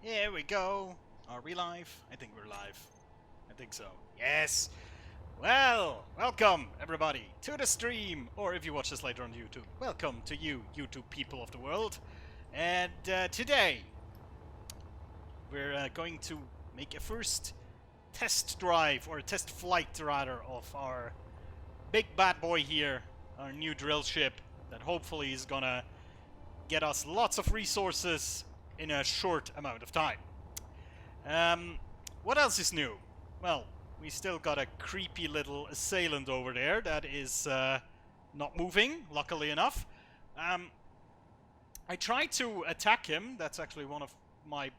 Here we go. Are we live? I think we're live. I think so. Yes! Well, welcome everybody to the stream, or if you watch this later on YouTube, welcome to you, YouTube people of the world. And today, we're going to make a first test drive, or a test flight rather, of our big bad boy here, our new drill ship, that hopefully is gonna get us lots of resources in a short amount of time. What else is new? Well, we still got a creepy little assailant over there that is not moving, luckily enough. I tried to attack him. That's actually one of my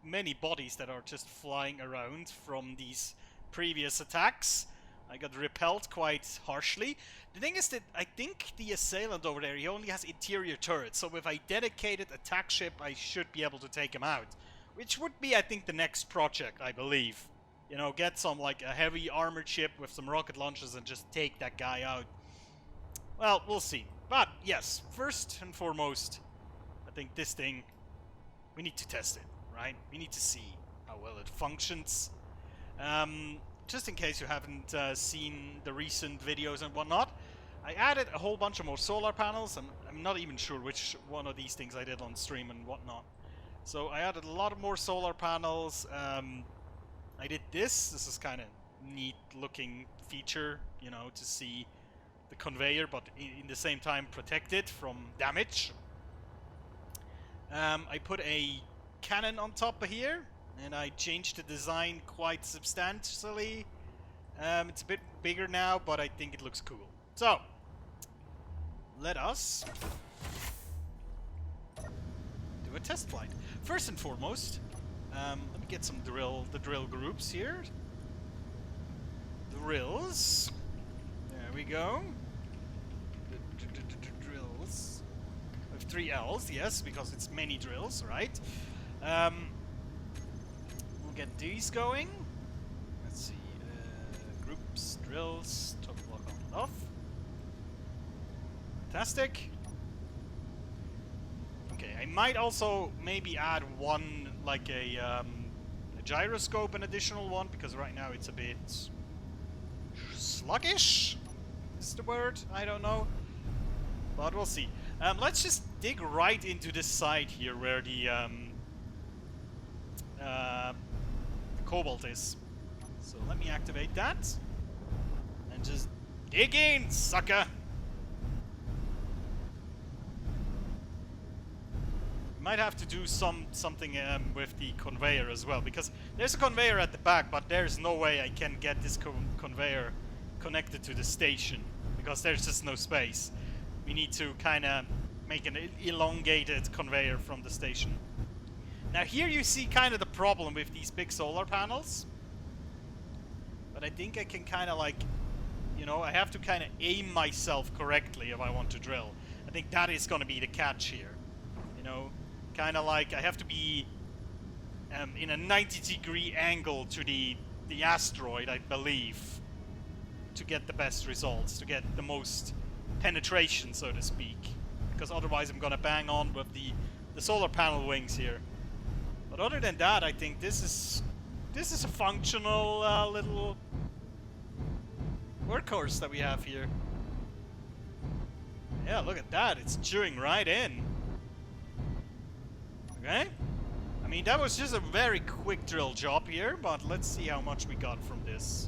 many bodies that are just flying around from these previous attacks. I got repelled quite harshly. The thing is that I think the assailant over there, he only has interior turrets, so with a dedicated attack ship I should be able to take him out. Which would be, I think, the next project, I believe. You know, get some, like, a heavy armored ship with some rocket launchers and just take that guy out. Well, we'll see. But, yes, first and foremost, I think this thing, we need to test it, right? We need to see how well it functions. Just in case you haven't seen the recent videos and whatnot, I added a whole bunch of more solar panels. I'm not even sure which one of these things I did on stream and whatnot. So I added a lot of more solar panels. I did this. This is kind of neat looking feature, you know, to see the conveyor, but in the same time protect it from damage. I put a cannon on top of here, and I changed the design quite substantially. It's a bit bigger now, but I think it looks cool. So, let us do a test flight. First and foremost, let me get some the drill groups here. Drills. There we go. Drills. With 3 L's, yes, because it's many drills, right? We'll get these going. Let's see. Groups, drills, top block on and off. Fantastic. Okay, I might also maybe add one, like a gyroscope, an additional one, because right now it's a bit sluggish, is the word? I don't know. But we'll see. Let's just dig right into this side here where the cobalt is. So let me activate that. And just dig in, sucker! Might have to do something with the conveyor as well, because there's a conveyor at the back, but there's no way I can get this conveyor connected to the station, because there's just no space. We need to kind of make an elongated conveyor from the station. Now here you see kind of the problem with these big solar panels, but I think I can kind of, like, you know, I have to kind of aim myself correctly if I want to drill. I think that is going to be the catch here, you know. Kind of like I have to be in a 90-degree angle to the asteroid, I believe, to get the best results, to get the most penetration, so to speak. Because otherwise I'm gonna bang on with the solar panel wings here. But other than that, I think this is a functional little workhorse that we have here. Yeah, look at that! It's chewing right in. Okay, I mean, that was just a very quick drill job here, but let's see how much we got from this.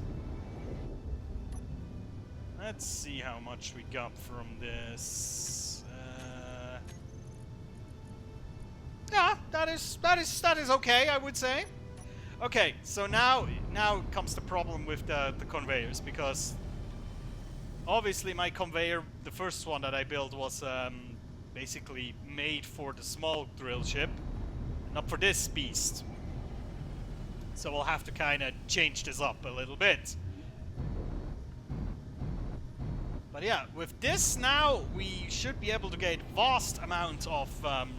Let's see how much we got from this. Yeah, that is okay, I would say. Okay, so now comes the problem with the conveyors, because obviously my conveyor, the first one that I built, was basically made for the small drill ship, not for this beast. So we'll have to kind of change this up a little bit. But yeah, with this now, we should be able to get vast amounts of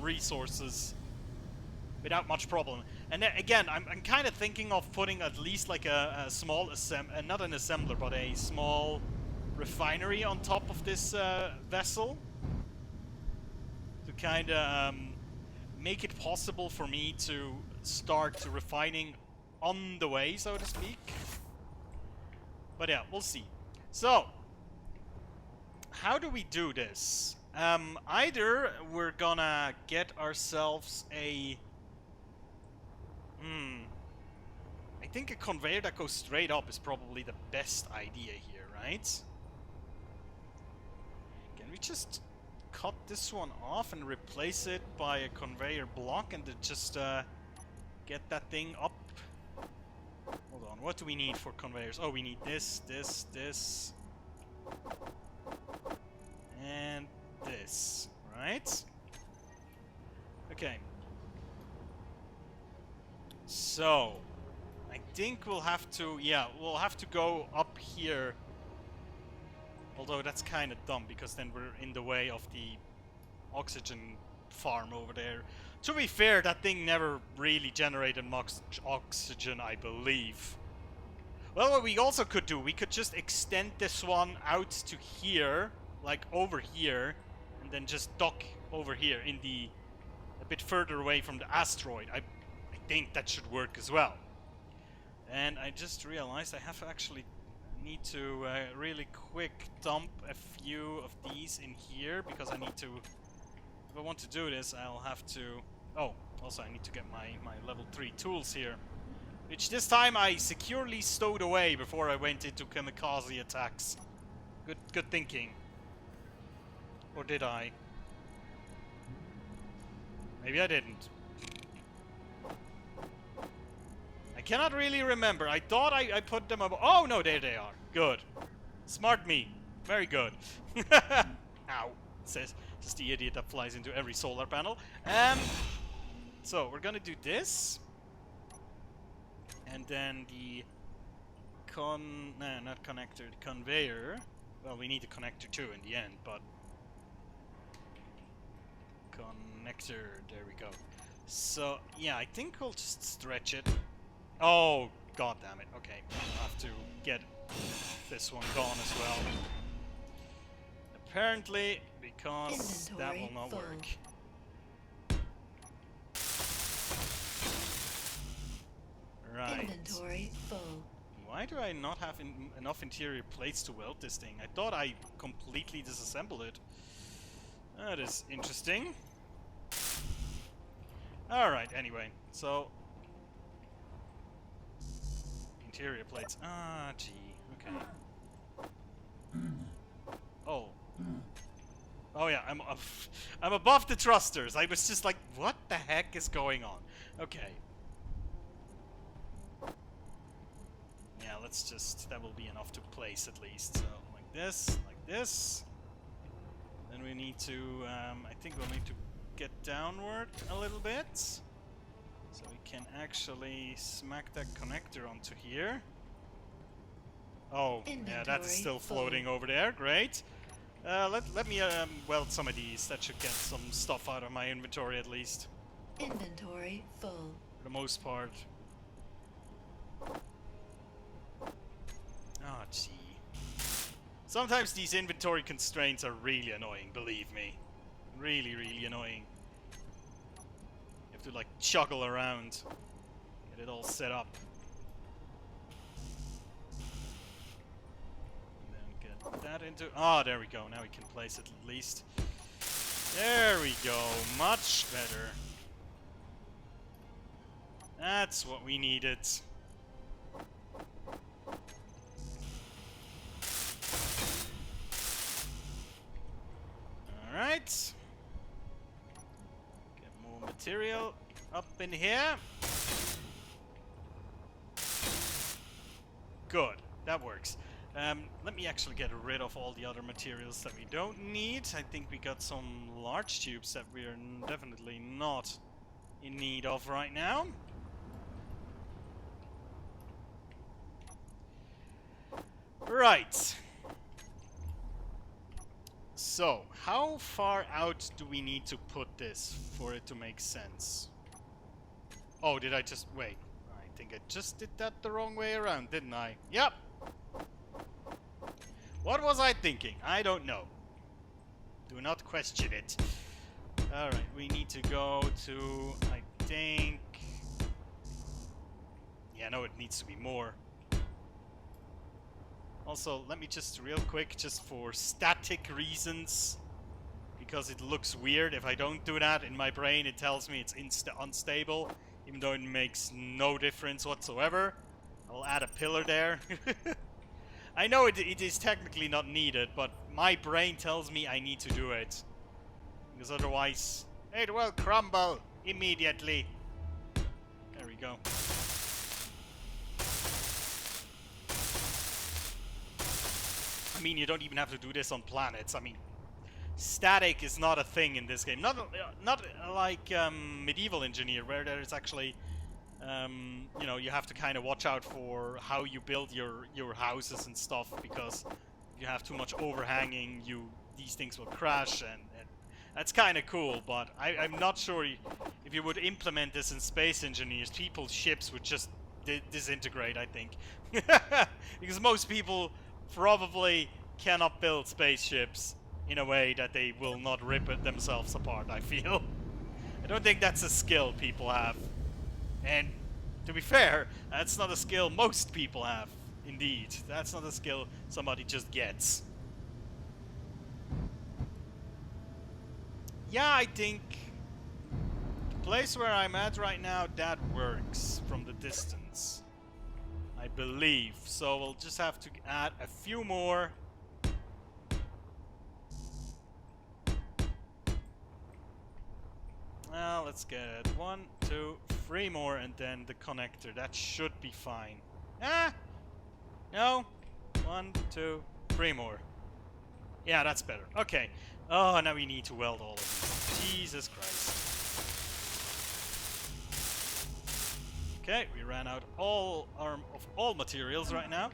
resources without much problem. And then, again, I'm kind of thinking of putting at least like a small not an assembler, but a small refinery on top of this vessel, to kind of make it possible for me to start refining on the way, so to speak. But yeah, we'll see. So, how do we do this? Either we're gonna get ourselves a... I think a conveyor that goes straight up is probably the best idea here, right? Can we just cut this one off and replace it by a conveyor block and then just get that thing up? Hold on, what do we need for conveyors? Oh, we need this, this, this, and this, right? Okay. So, I think we'll have to, yeah, we'll have to go up here. Although that's kind of dumb, because then we're in the way of the oxygen farm over there. To be fair, that thing never really generated much oxygen, I believe. Well, what we also could do, we could just extend this one out to here, like over here, and then just dock over here in the... a bit further away from the asteroid. I think that should work as well. And I just realized I have actually need to really quick dump a few of these in here, because I need to... if I want to do this, I'll have to... oh, also I need to get my level 3 tools here. Which this time I securely stowed away before I went into kamikaze attacks. Good thinking. Or did I? Maybe I didn't. I cannot really remember. I thought I put them up. Oh no, there they are. Good. Smart me. Very good. Ow. Says the idiot that flies into every solar panel. So we're gonna do this. And then the not connector, the conveyor. Well, we need the connector too in the end, but connector, there we go. So yeah, I think we'll just stretch it. Oh, god damn it. Okay, I'll have to get this one gone as well. Apparently, because that will not work. Right. Inventory full. Why do I not have enough interior plates to weld this thing? I thought I completely disassembled it. That is interesting. Alright, anyway, so... interior plates. Ah, gee. Okay. Oh. Oh yeah, I'm above the thrusters. I was just like, what the heck is going on? Okay. Yeah, let's just... that will be enough to place at least. So, like this, like this. Then we need to... I think we'll need to get downward a little bit. So we can actually smack that connector onto here. Oh, yeah, that's still floating over there. Great. Let me weld some of these. That should get some stuff out of my inventory at least. Inventory full. For the most part. Oh, gee. Sometimes these inventory constraints are really annoying, believe me. Really, really annoying. You have to, like, juggle around. Get it all set up. And then get that into... ah, there we go. Now we can place it at least. There we go. Much better. That's what we needed. Alright. Get more material up in here. Good. That works. Let me actually get rid of all the other materials that we don't need. I think we got some large tubes that we are definitely not in need of right now. Right. So, how far out do we need to put this for it to make sense? Oh, did I just... wait. I think I just did that the wrong way around, didn't I? Yep. What was I thinking? I don't know. Do not question it. Alright, we need to go to, I think... Yeah, no, it needs to be more. Also, let me just real quick, just for static reasons, because it looks weird. If I don't do that, in my brain it tells me it's unstable, even though it makes no difference whatsoever. I'll add a pillar there. I know it is technically not needed, but my brain tells me I need to do it. Because otherwise, it will crumble immediately. There we go. I mean, you don't even have to do this on planets. I mean, static is not a thing in this game. Not like Medieval Engineer, where there is actually, you know, you have to kind of watch out for how you build your houses and stuff, because if you have too much overhanging, these things will crash, and that's kind of cool. But I'm not sure if you would implement this in Space Engineers, people's ships would just disintegrate, I think. Because most people probably cannot build spaceships in a way that they will not rip it themselves apart, I feel. I don't think that's a skill people have. And to be fair, that's not a skill most people have. Indeed, that's not a skill somebody just gets. Yeah, I think the place where I'm at right now, that works from the distance, I believe. So we'll just have to add a few more. Well, let's get 1, 2, 3 more, and then the connector. That should be fine. Ah! No! 1, 2, 3 more. Yeah, that's better. Okay. Oh, now we need to weld all of these. Jesus Christ. Okay, we ran out of all materials right now.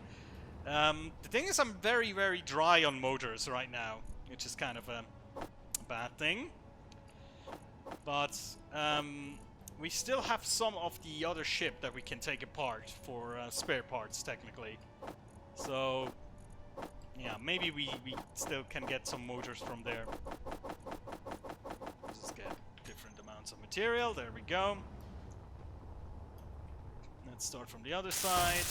The thing is, I'm very, very dry on motors right now, which is kind of a bad thing. But we still have some of the other ship that we can take apart for spare parts, technically. So, yeah, maybe we still can get some motors from there. Just get different amounts of material. There we go. Let's start from the other side.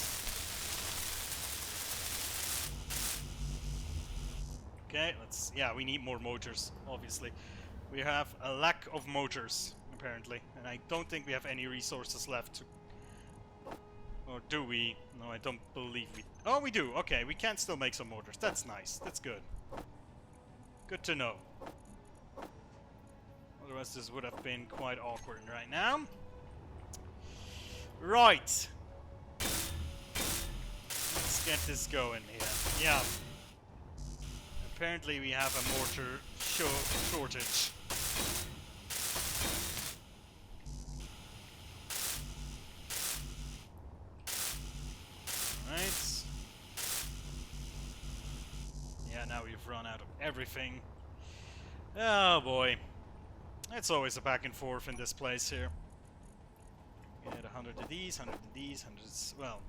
Okay, yeah, we need more motors, obviously. We have a lack of motors, apparently, and I don't think we have any resources left to... Or do we? No, I don't believe we... Oh, we do! Okay, we can still make some motors. That's nice. That's good. Good to know. Otherwise, this would have been quite awkward right now. Right. Let's get this going here. Yeah. Apparently we have a mortar shortage. Right. Yeah, now we've run out of everything. Oh boy. It's always a back and forth in this place here. Get 100 of these, 100 of these, 100 of, well,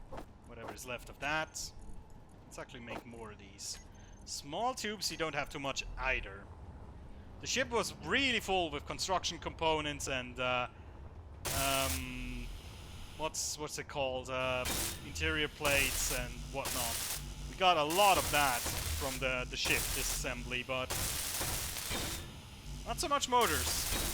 whatever is left of that. Let's actually make more of these. Small tubes, you don't have too much either. The ship was really full with construction components and what's it called? Interior plates and whatnot. We got a lot of that from the ship disassembly, but not so much motors.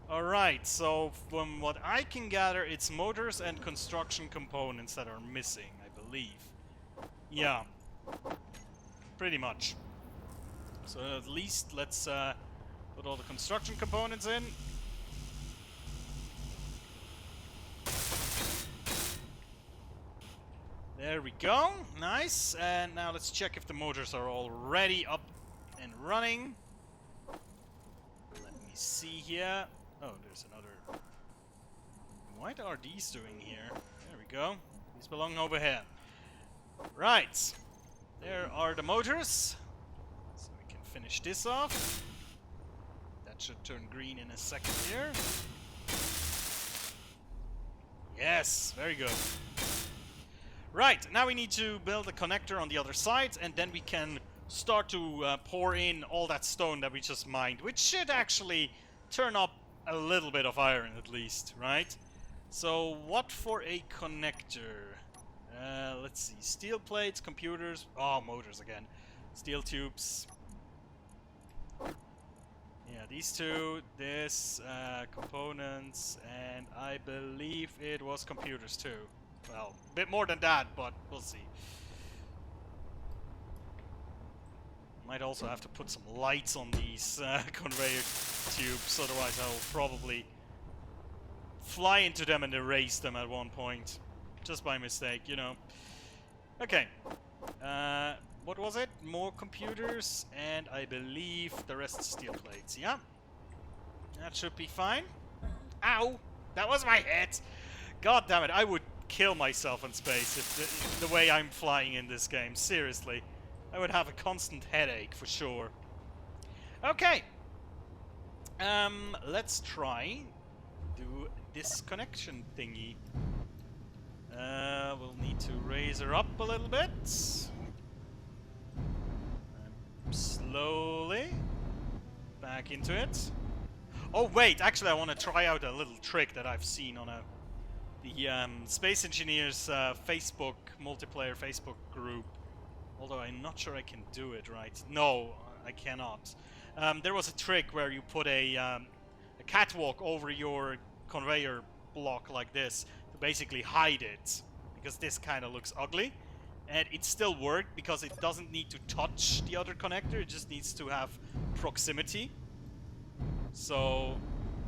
Alright, so from what I can gather, it's motors and construction components that are missing, I believe. Yeah. Pretty much. So at least let's put all the construction components in. There we go. Nice. And now let's check if the motors are already up and running. Let me see here. Oh, there's another. What are these doing here? There we go. These belong over here. Right. There are the motors. So we can finish this off. That should turn green in a second here. Yes, very good. Right, now we need to build a connector on the other side, and then we can start to pour in all that stone that we just mined, which should actually turn up a little bit of iron at least, right? So what for a connector? Let's see, steel plates, computers, oh, motors again, steel tubes. Yeah, these two, this, components, and I believe it was computers too. Well, a bit more than that, but we'll see. Might also have to put some lights on these conveyor tubes, otherwise I'll probably fly into them and erase them at one point. Just by mistake, you know. Okay. What was it? More computers, and I believe the rest steel plates. Yeah. That should be fine. Ow! That was my head! God damn it, I would kill myself in space if the way I'm flying in this game. Seriously. I would have a constant headache for sure. Okay. Let's try do this connection thingy. We'll need to raise her up a little bit. Slowly. Back into it. Oh wait, actually I want to try out a little trick that I've seen on the Space Engineers Facebook, multiplayer Facebook group. Although I'm not sure I can do it right. No, I cannot. There was a trick where you put a catwalk over your conveyor block like this to basically hide it, because this kind of looks ugly. And it still worked because it doesn't need to touch the other connector, it just needs to have proximity. So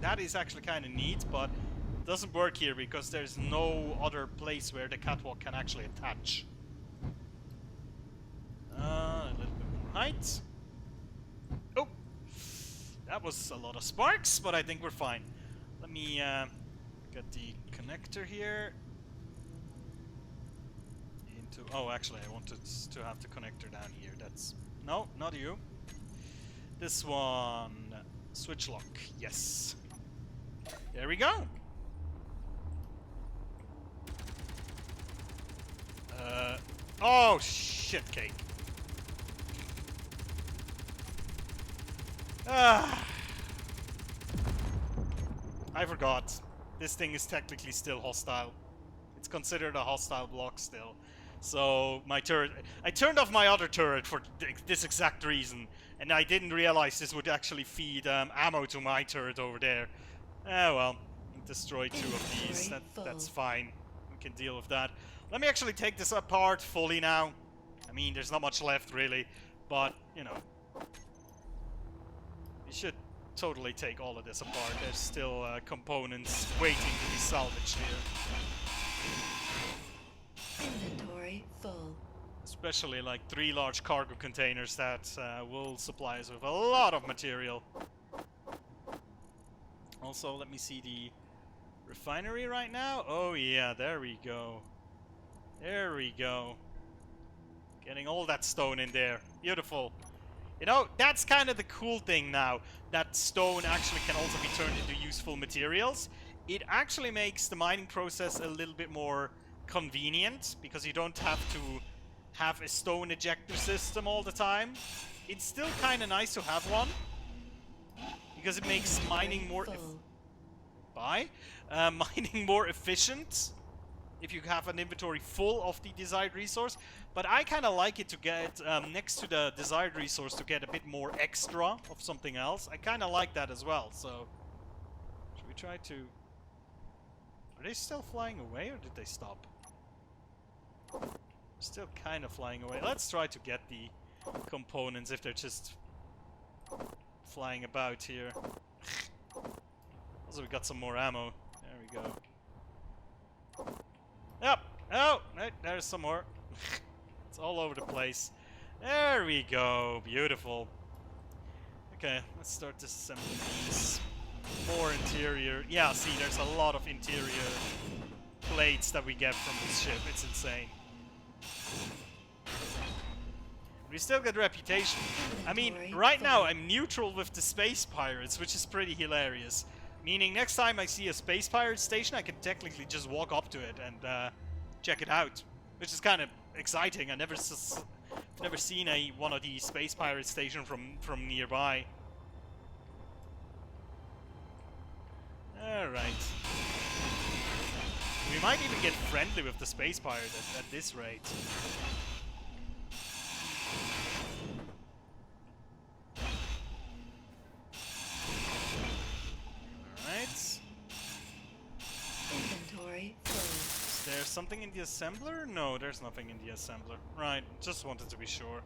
that is actually kind of neat, but it doesn't work here because there's no other place where the catwalk can actually attach. A little bit more height. Oh! That was a lot of sparks, but I think we're fine. Let me get the connector here. Into... Oh, actually, I wanted to have the connector down here. That's... No, not you. This one. Switch lock. Yes. There we go. Oh, shit cake. I forgot. This thing is technically still hostile. It's considered a hostile block still. So my turret... I turned off my other turret for this exact reason. And I didn't realize this would actually feed ammo to my turret over there. Well. Destroy two of these. That's fine. We can deal with that. Let me actually take this apart fully now. I mean, there's not much left really. But, you know... You should totally take all of this apart. There's still components waiting to be salvaged here. Inventory full. Especially like 3 large cargo containers that will supply us with a lot of material. Also, let me see the refinery right now. Oh yeah, there we go. There we go. Getting all that stone in there. Beautiful. You know, that's kind of the cool thing now, that stone actually can also be turned into useful materials. It actually makes the mining process a little bit more convenient, because you don't have to have a stone ejector system all the time. It's still kind of nice to have one, because it makes mining more mining more efficient if you have an inventory full of the desired resource. But I kind of like it to get next to the desired resource to get a bit more extra of something else. I kind of like that as well. So should we try to... Are they still flying away or did they stop? Still kind of flying away. Let's try to get the components if they're just flying about here. Also, we got some more ammo. There we go. Yep. Oh, there's some more. It's all over the place. There we go. Beautiful. Okay, let's start disassembling these. More interior. Yeah, see, there's a lot of interior plates that we get from this ship. It's insane. We still get reputation. I mean, right now I'm neutral with the space pirates, which is pretty hilarious. Meaning next time I see a space pirate station, I can technically just walk up to it and check it out. which is kind of exciting. I've never seen one of these space pirate station from nearby. All right. We might even get friendly with the space pirate at this rate. Alright. Inventory full. Is there something in the assembler? No, there's nothing in the assembler. Right, just wanted to be sure.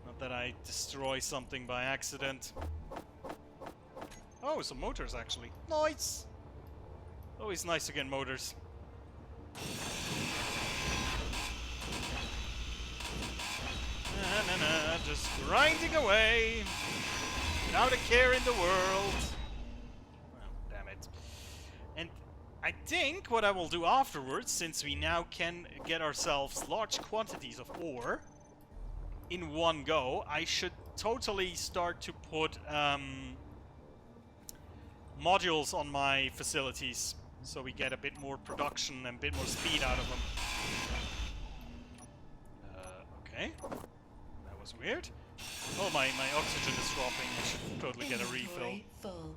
Not that I destroy something by accident. Oh, some motors actually. Nice! Always nice to get motors. Just grinding away without a care in the world. Well, damn it. And I think what I will do afterwards, since we now can get ourselves large quantities of ore in one go, I should totally start to put modules on my facilities so we get a bit more production and a bit more speed out of them. Okay. That was weird. Oh, my oxygen is dropping. I should totally get a refill. Inventory full.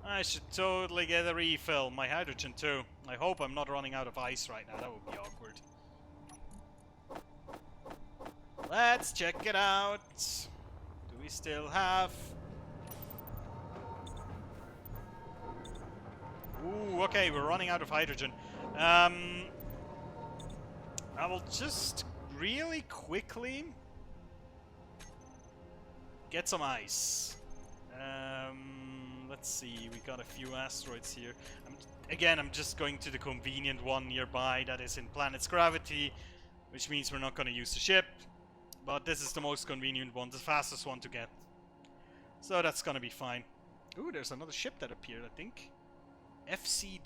I should totally get a refill. My hydrogen too. I hope I'm not running out of ice right now. That would be awkward. Let's check it out. Do we still have... Ooh, okay, we're running out of hydrogen. I will just really quickly get some ice. Let's see, we got a few asteroids here. I'm just going to the convenient one nearby that is in planet's gravity, which means we're not going to use the ship. But this is the most convenient one, the fastest one to get. So that's going to be fine. Ooh, there's another ship that appeared, I think. FCDW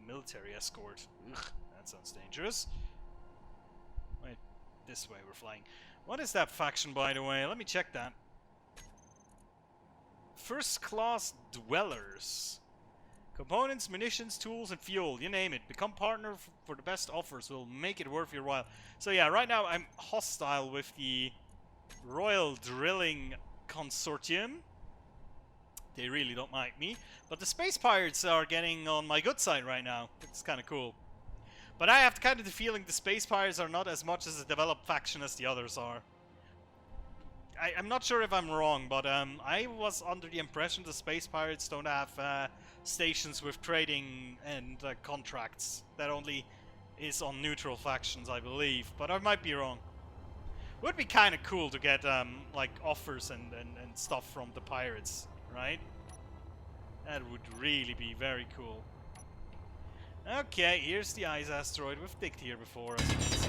military escort. Ugh, that sounds dangerous. Wait, this way we're flying. What is that faction, by the way? Let me check that. First class dwellers. Components, munitions, tools, and fuel. You name it. Become partner for the best offers. We'll make it worth your while. So yeah, right now I'm hostile with the Royal Drilling Consortium. They really don't like me. But the space pirates are getting on my good side right now. It's kind of cool. But I have kind of the feeling the space pirates are not as much as a developed faction as the others are. I'm not sure if I'm wrong, but I was under the impression the space pirates don't have stations with trading and contracts. That only is on neutral factions, I believe. But I might be wrong. Would be kind of cool to get like offers and stuff from the pirates, right? That would really be very cool. Okay, here's the ice asteroid. We've digged here before, as you can see.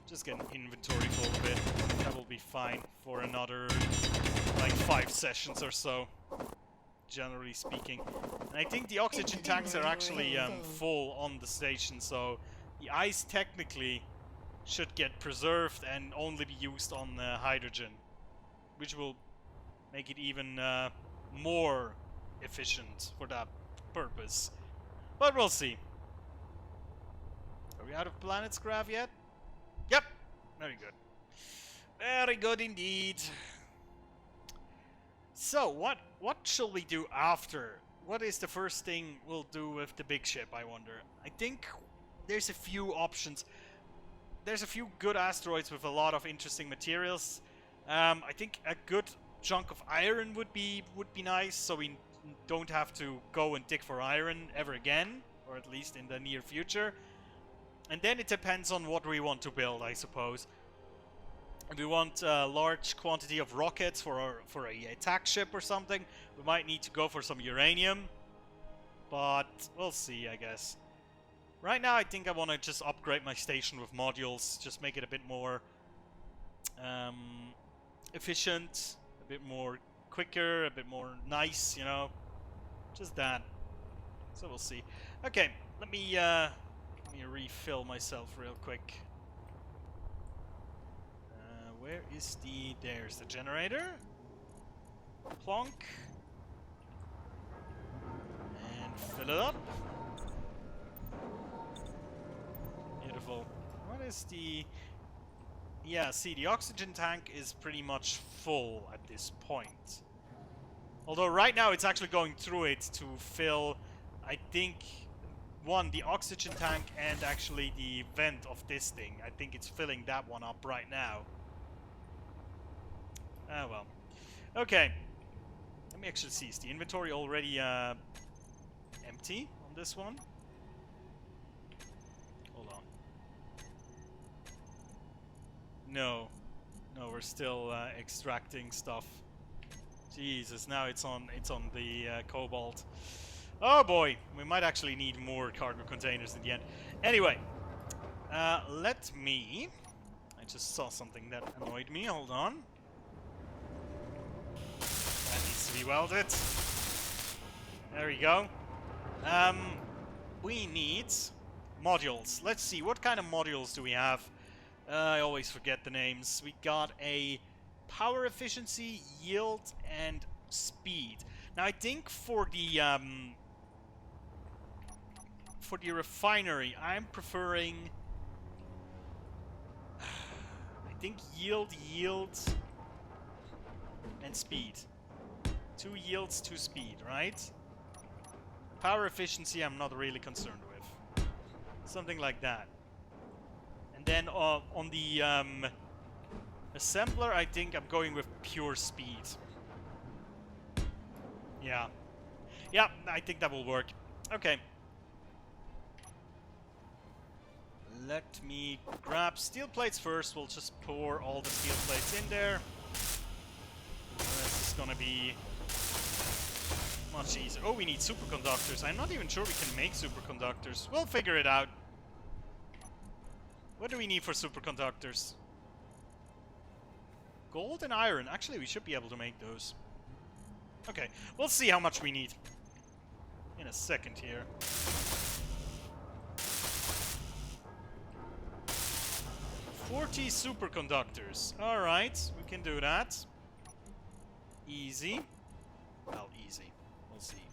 Just get an inventory full of it. That will be fine for another, like, 5 sessions or so, generally speaking. And I think the oxygen tanks are actually full on the station, so the ice technically should get preserved and only be used on hydrogen, which will make it even more efficient for that purpose. But we'll see. Are we out of planet's grav yet? Yep. Very good. Very good indeed. So, what shall we do after? What is the first thing we'll do with the big ship, I wonder? I think there's a few options. There's a few good asteroids with a lot of interesting materials. I think a good chunk of iron would be nice, so we don't have to go and dig for iron ever again, or at least in the near future. And then it depends on what we want to build, I suppose. If we want a large quantity of rockets for a attack ship or something, we might need to go for some uranium. But we'll see, I guess. Right now, I think I want to just upgrade my station with modules, just make it a bit more efficient, a bit more quicker, a bit more nice, you know, just that. So we'll see. Okay, let me refill myself real quick. Where is there's the generator. Plonk. And fill it up. beautiful. What is the... Yeah, see, the oxygen tank is pretty much full at this point. Although right now it's actually going through it to fill, I think, the oxygen tank and actually the vent of this thing. I think it's filling that one up right now. Ah, well. Okay. Let me actually see. Is the inventory already empty on this one? Hold on. No. No, we're still extracting stuff. Jesus, now it's on the cobalt. Oh boy, we might actually need more cargo containers in the end. Anyway, let me... I just saw something that annoyed me. Hold on. That needs to be welded. There we go. We need modules. Let's see, what kind of modules do we have? I always forget the names. We got a power efficiency, yield, and speed. Now I think for the refinery, I'm preferring I think yield, and speed. 2 yields, 2 speed, right? Power efficiency I'm not really concerned with. Something like that. And then on the assembler, I think I'm going with pure speed. Yeah. Yeah, I think that will work. Okay. Let me grab steel plates first. We'll just pour all the steel plates in there. This is gonna be much easier. Oh, we need superconductors. I'm not even sure we can make superconductors. We'll figure it out. What do we need for superconductors? Gold and iron. Actually, we should be able to make those. Okay, we'll see how much we need in a second here. "40 superconductors. Alright, we can do that. Easy. Well, easy. We'll see.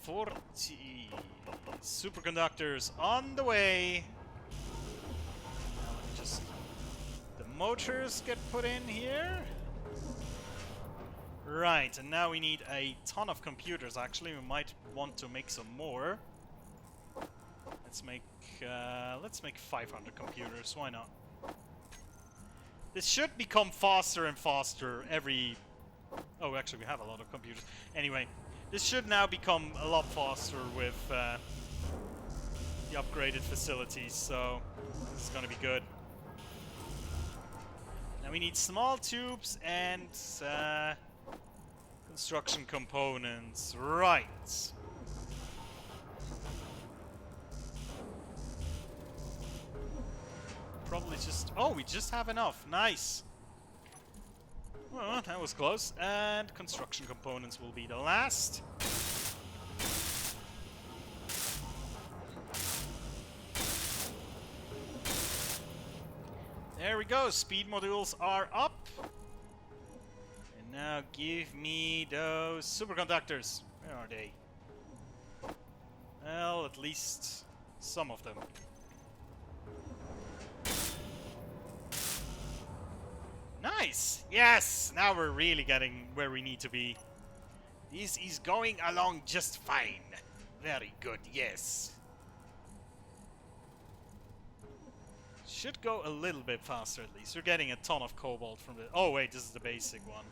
40 superconductors on the way. Now let me just... The motors get put in here. Right, and now we need a ton of computers, actually. We might want to make some more. Let's make 500 computers, why not? This should become faster and faster every... Oh, actually we have a lot of computers. Anyway, this should now become a lot faster with the upgraded facilities, so this is gonna be good. Now we need small tubes and construction components. Right. Probably just... Oh, we just have enough. Nice. Well, that was close. And construction components will be the last. There we go. Speed modules are up. And now give me those superconductors. Where are they? Well, at least some of them. Nice! Yes! Now we're really getting where we need to be. This is going along just fine. Very good, yes. Should go a little bit faster at least. We're getting a ton of cobalt from the... Oh wait, this is the basic one.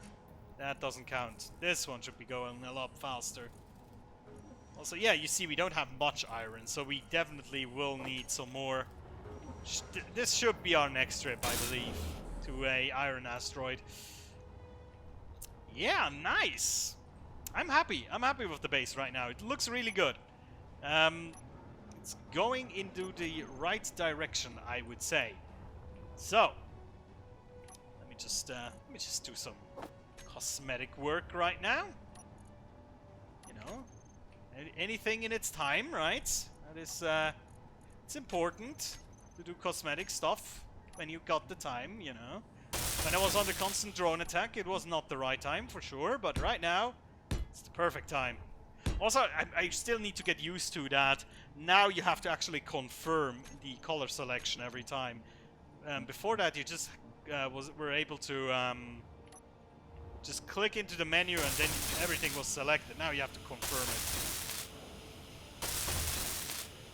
That doesn't count. This one should be going a lot faster. Also, yeah, you see we don't have much iron, so we definitely will need some more. This should be our next trip, I believe. To a iron asteroid. Yeah, nice. I'm happy. I'm happy with the base right now. It looks really good. It's going into the right direction, I would say. So, let me just do some cosmetic work right now. You know, anything in its time, right? That is, it's important to do cosmetic stuff. When you got the time, you know. When I was under constant drone attack, it was not the right time, for sure. But right now, it's the perfect time. Also, I still need to get used to that. Now you have to actually confirm the color selection every time. Before that, you just were able to just click into the menu and then everything was selected. Now you have to confirm it.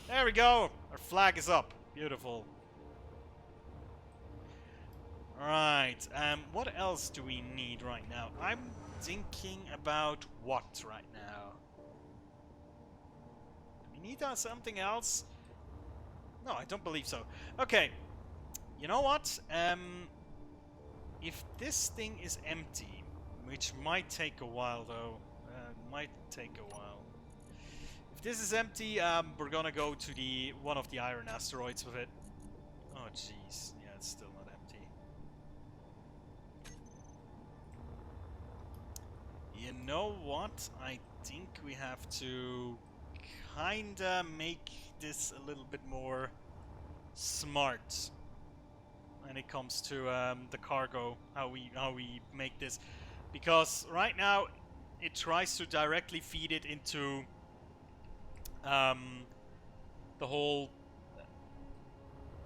There we go. Our flag is up. Beautiful. Right. What else do we need right now? I'm thinking about what right now? Do we need something else? No, I don't believe so. Okay. You know what? If this thing is empty, which might take a while though, might take a while. If this is empty, we're gonna go to the one of the iron asteroids with it. Oh jeez, yeah, it's still not empty. You know what? I think we have to kinda make this a little bit more smart when it comes to the cargo, how we make this, because right now it tries to directly feed it into the whole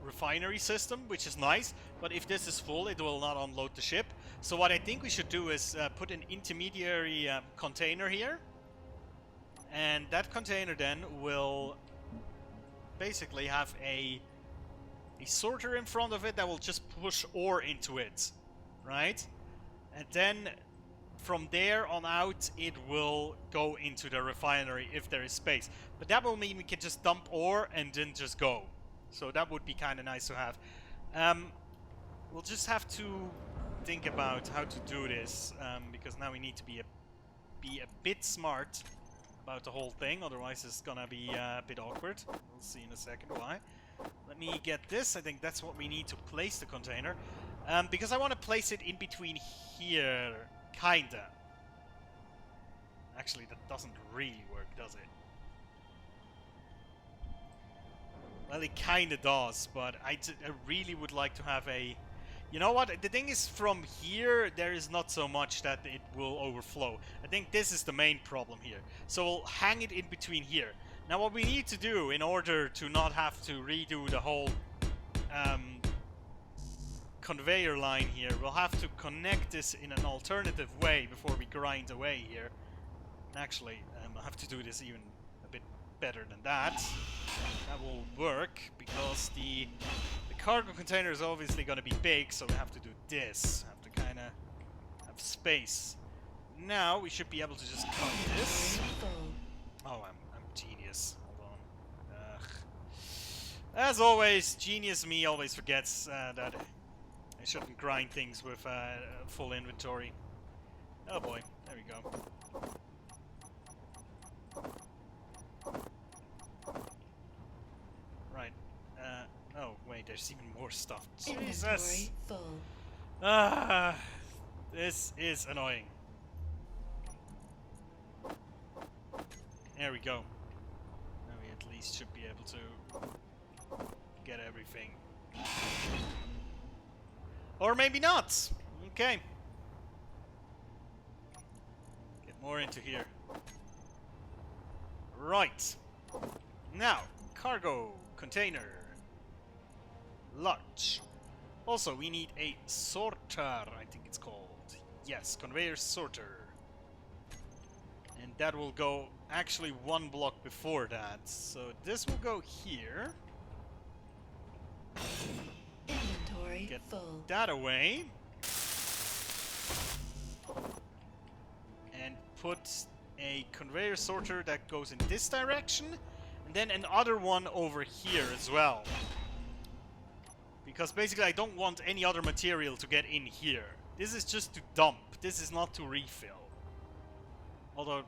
refinery system, which is nice, but if this is full it will not unload the ship. So what I think we should do is put an intermediary container here, and that container then will basically have a sorter in front of it that will just push ore into it, right? And then from there on out it will go into the refinery if there is space. But that will mean we can just dump ore and then just go. So that would be kind of nice to have. We'll just have to think about how to do this, because now we need to be a bit smart about the whole thing, otherwise it's gonna be a bit awkward. We'll see in a second why. Let me get this. I think that's what we need to place the container. Because I want to place it in between here, kinda. Actually, that doesn't really work, does it? Well, it kinda does, but I really would like to have a... You know what? The thing is, from here, there is not so much that it will overflow. I think this is the main problem here. So we'll hang it in between here. Now what we need to do in order to not have to redo the whole conveyor line here, we'll have to connect this in an alternative way before we grind away here. Actually, I'll have to do this even a bit better than that. That will work because the cargo container is obviously going to be big, so we have to do this. Have to kind of have space. Now we should be able to just cut this. Oh, I'm genius. Hold on. As always, genius me always forgets that I shouldn't grind things with full inventory. Oh boy, there we go. Right. Oh wait, there's even more stuff. Jesus! Full. This is annoying. There we go. Now we at least should be able to get everything. Or maybe not! Okay. Get more into here. Right. Now, cargo container. Large. Also, we need a sorter, I think it's called. Yes, conveyor sorter. And that will go actually one block before that. So this will go here. Inventory Get full. that away. And put a conveyor sorter that goes in this direction. And then another one over here as well. Because basically I don't want any other material to get in here. This is just to dump. This is not to refill. Although,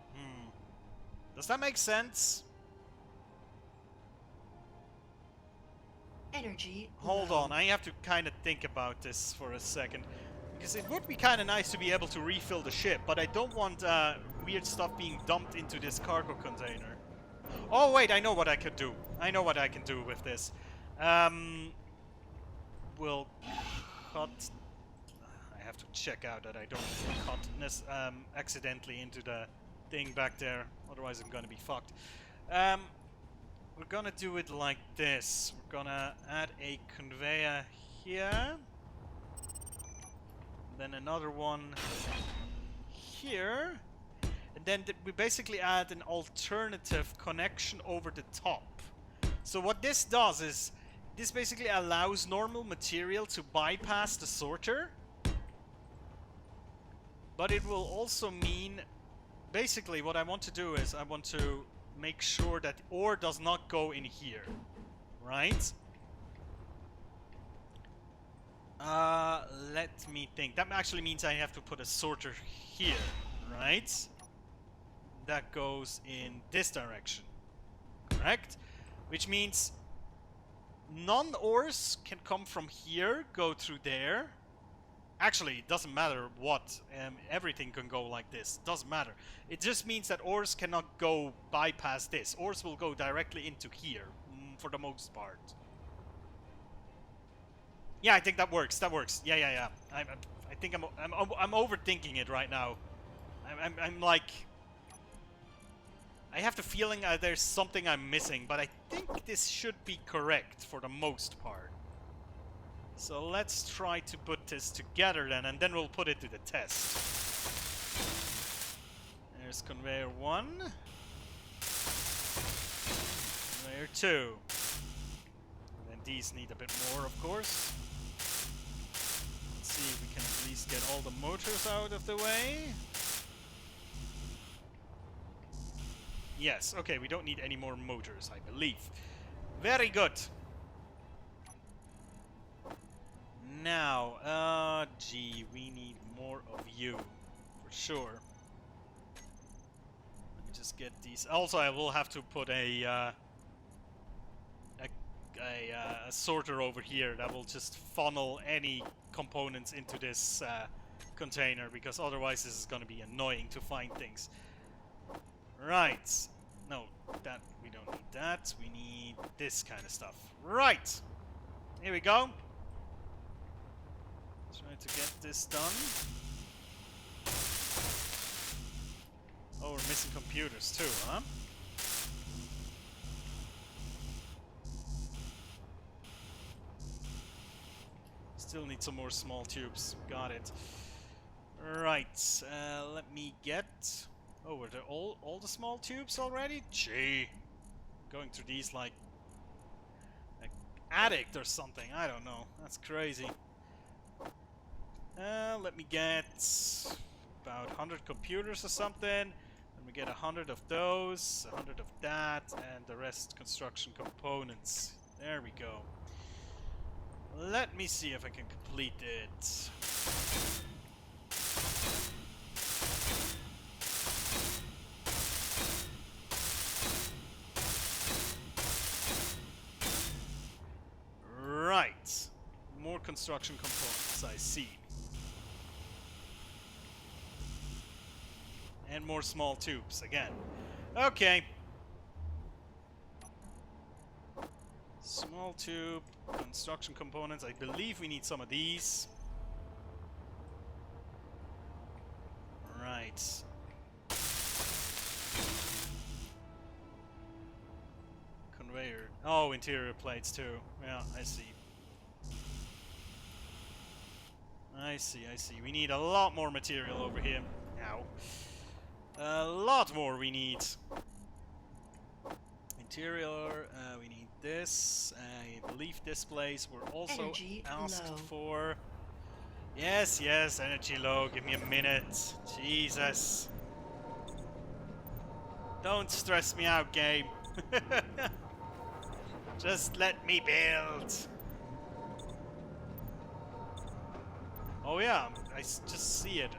does that make sense? Energy. Hold low. on, I have to kind of think about this for a second. Because it would be kind of nice to be able to refill the ship, but I don't want weird stuff being dumped into this cargo container. Oh wait, I know what I could do. I know what I can do with this. We'll cut... I have to check out that I don't cut this accidentally into the thing back there. Otherwise, I'm gonna be fucked. We're gonna do it like this. We're gonna add a conveyor here. Then another one here. And then we basically add an alternative connection over the top. So what this does is, this basically allows normal material to bypass the sorter. But it will also mean, basically what I want to do is, I want to make sure that ore does not go in here. Right? Let me think. That actually means I have to put a sorter here, right? That goes in this direction, correct? Which means non-ores can come from here, go through there. Actually, it doesn't matter what. Everything can go like this. Doesn't matter. It just means that ores cannot go bypass this. Ores will go directly into here, for the most part. Yeah, I think that works. That works. Yeah. I think I'm overthinking it right now. I'm like, I have the feeling there's something I'm missing, but I think this should be correct for the most part. So let's try to put this together then, and then we'll put it to the test. There's conveyor 1. Conveyor 2. And then these need a bit more, of course. Let's see if we can at least get all the motors out of the way. Yes, okay, we don't need any more motors, I believe. Very good. Now, gee, we need more of you, for sure. Let me just get these. Also, I will have to put a sorter over here that will just funnel any components into this container, because otherwise this is going to be annoying to find things. Right. No, that we don't need that. We need this kind of stuff. Right. Here we go. Try to get this done. Oh, we're missing computers too, huh? Still need some more small tubes. Got it. Right. Let me get... Oh, were there all the small tubes already? Gee. Going through these like addict or something. I don't know. That's crazy. Let me get about 100 computers or something. Let me get 100 of those, 100 of that, and the rest construction components. There we go. Let me see if I can complete it. Right. More construction components, I see. And more small tubes, again. Okay. Small tube, construction components. I believe we need some of these. Right. Conveyor. Oh, interior plates too. Yeah, I see. I see. We need a lot more material over here. Ow. A lot more we need. Interior, we need this. I believe displays were also Energy asked low. for. Yes, energy low. Give me a minute. Jesus. Don't stress me out, game. Just let me build. Oh yeah, I just see it.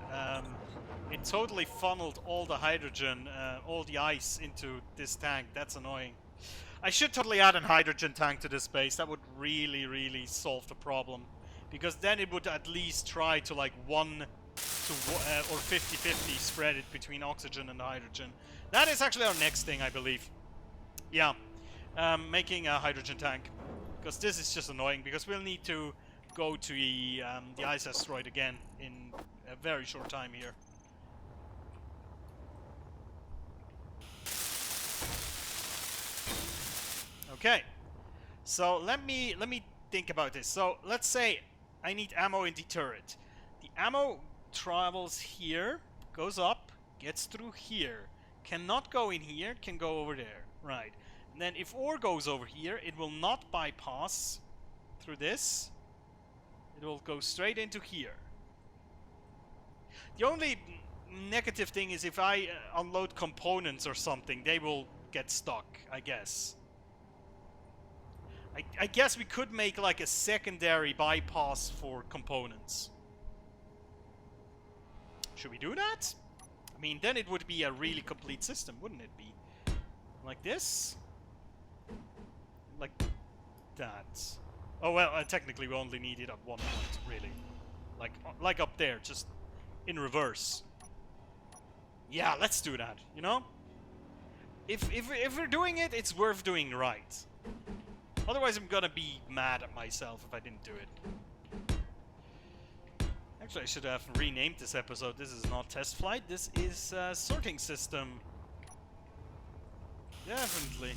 It totally funneled all the hydrogen, all the ice into this tank. That's annoying. I should totally add a hydrogen tank to this base. That would really, really solve the problem. Because then it would at least try to like 1 to or 50-50 spread it between oxygen and hydrogen. That is actually our next thing, I believe. Yeah, making a hydrogen tank. Because this is just annoying, because we'll need to go to the ice asteroid again in a very short time here. Okay. So let me think about this. So let's say I need ammo in the turret. The ammo travels here, goes up, gets through here, cannot go in here, can go over there. Right. And then if ore goes over here, it will not bypass through this. It will go straight into here. The only negative thing is if I unload components or something, they will get stuck, I guess. I guess we could make like a secondary bypass for components. Should we do that? I mean, then it would be a really complete system, wouldn't it be? Like this? Like that. Oh well, technically we only need it at one point, really. Like up there, just in reverse. Yeah, let's do that, you know? If we're doing it, it's worth doing right. Otherwise I'm gonna be mad at myself if I didn't do it. Actually, I should have renamed this episode. This is not Testflight, this is sorting system. Definitely.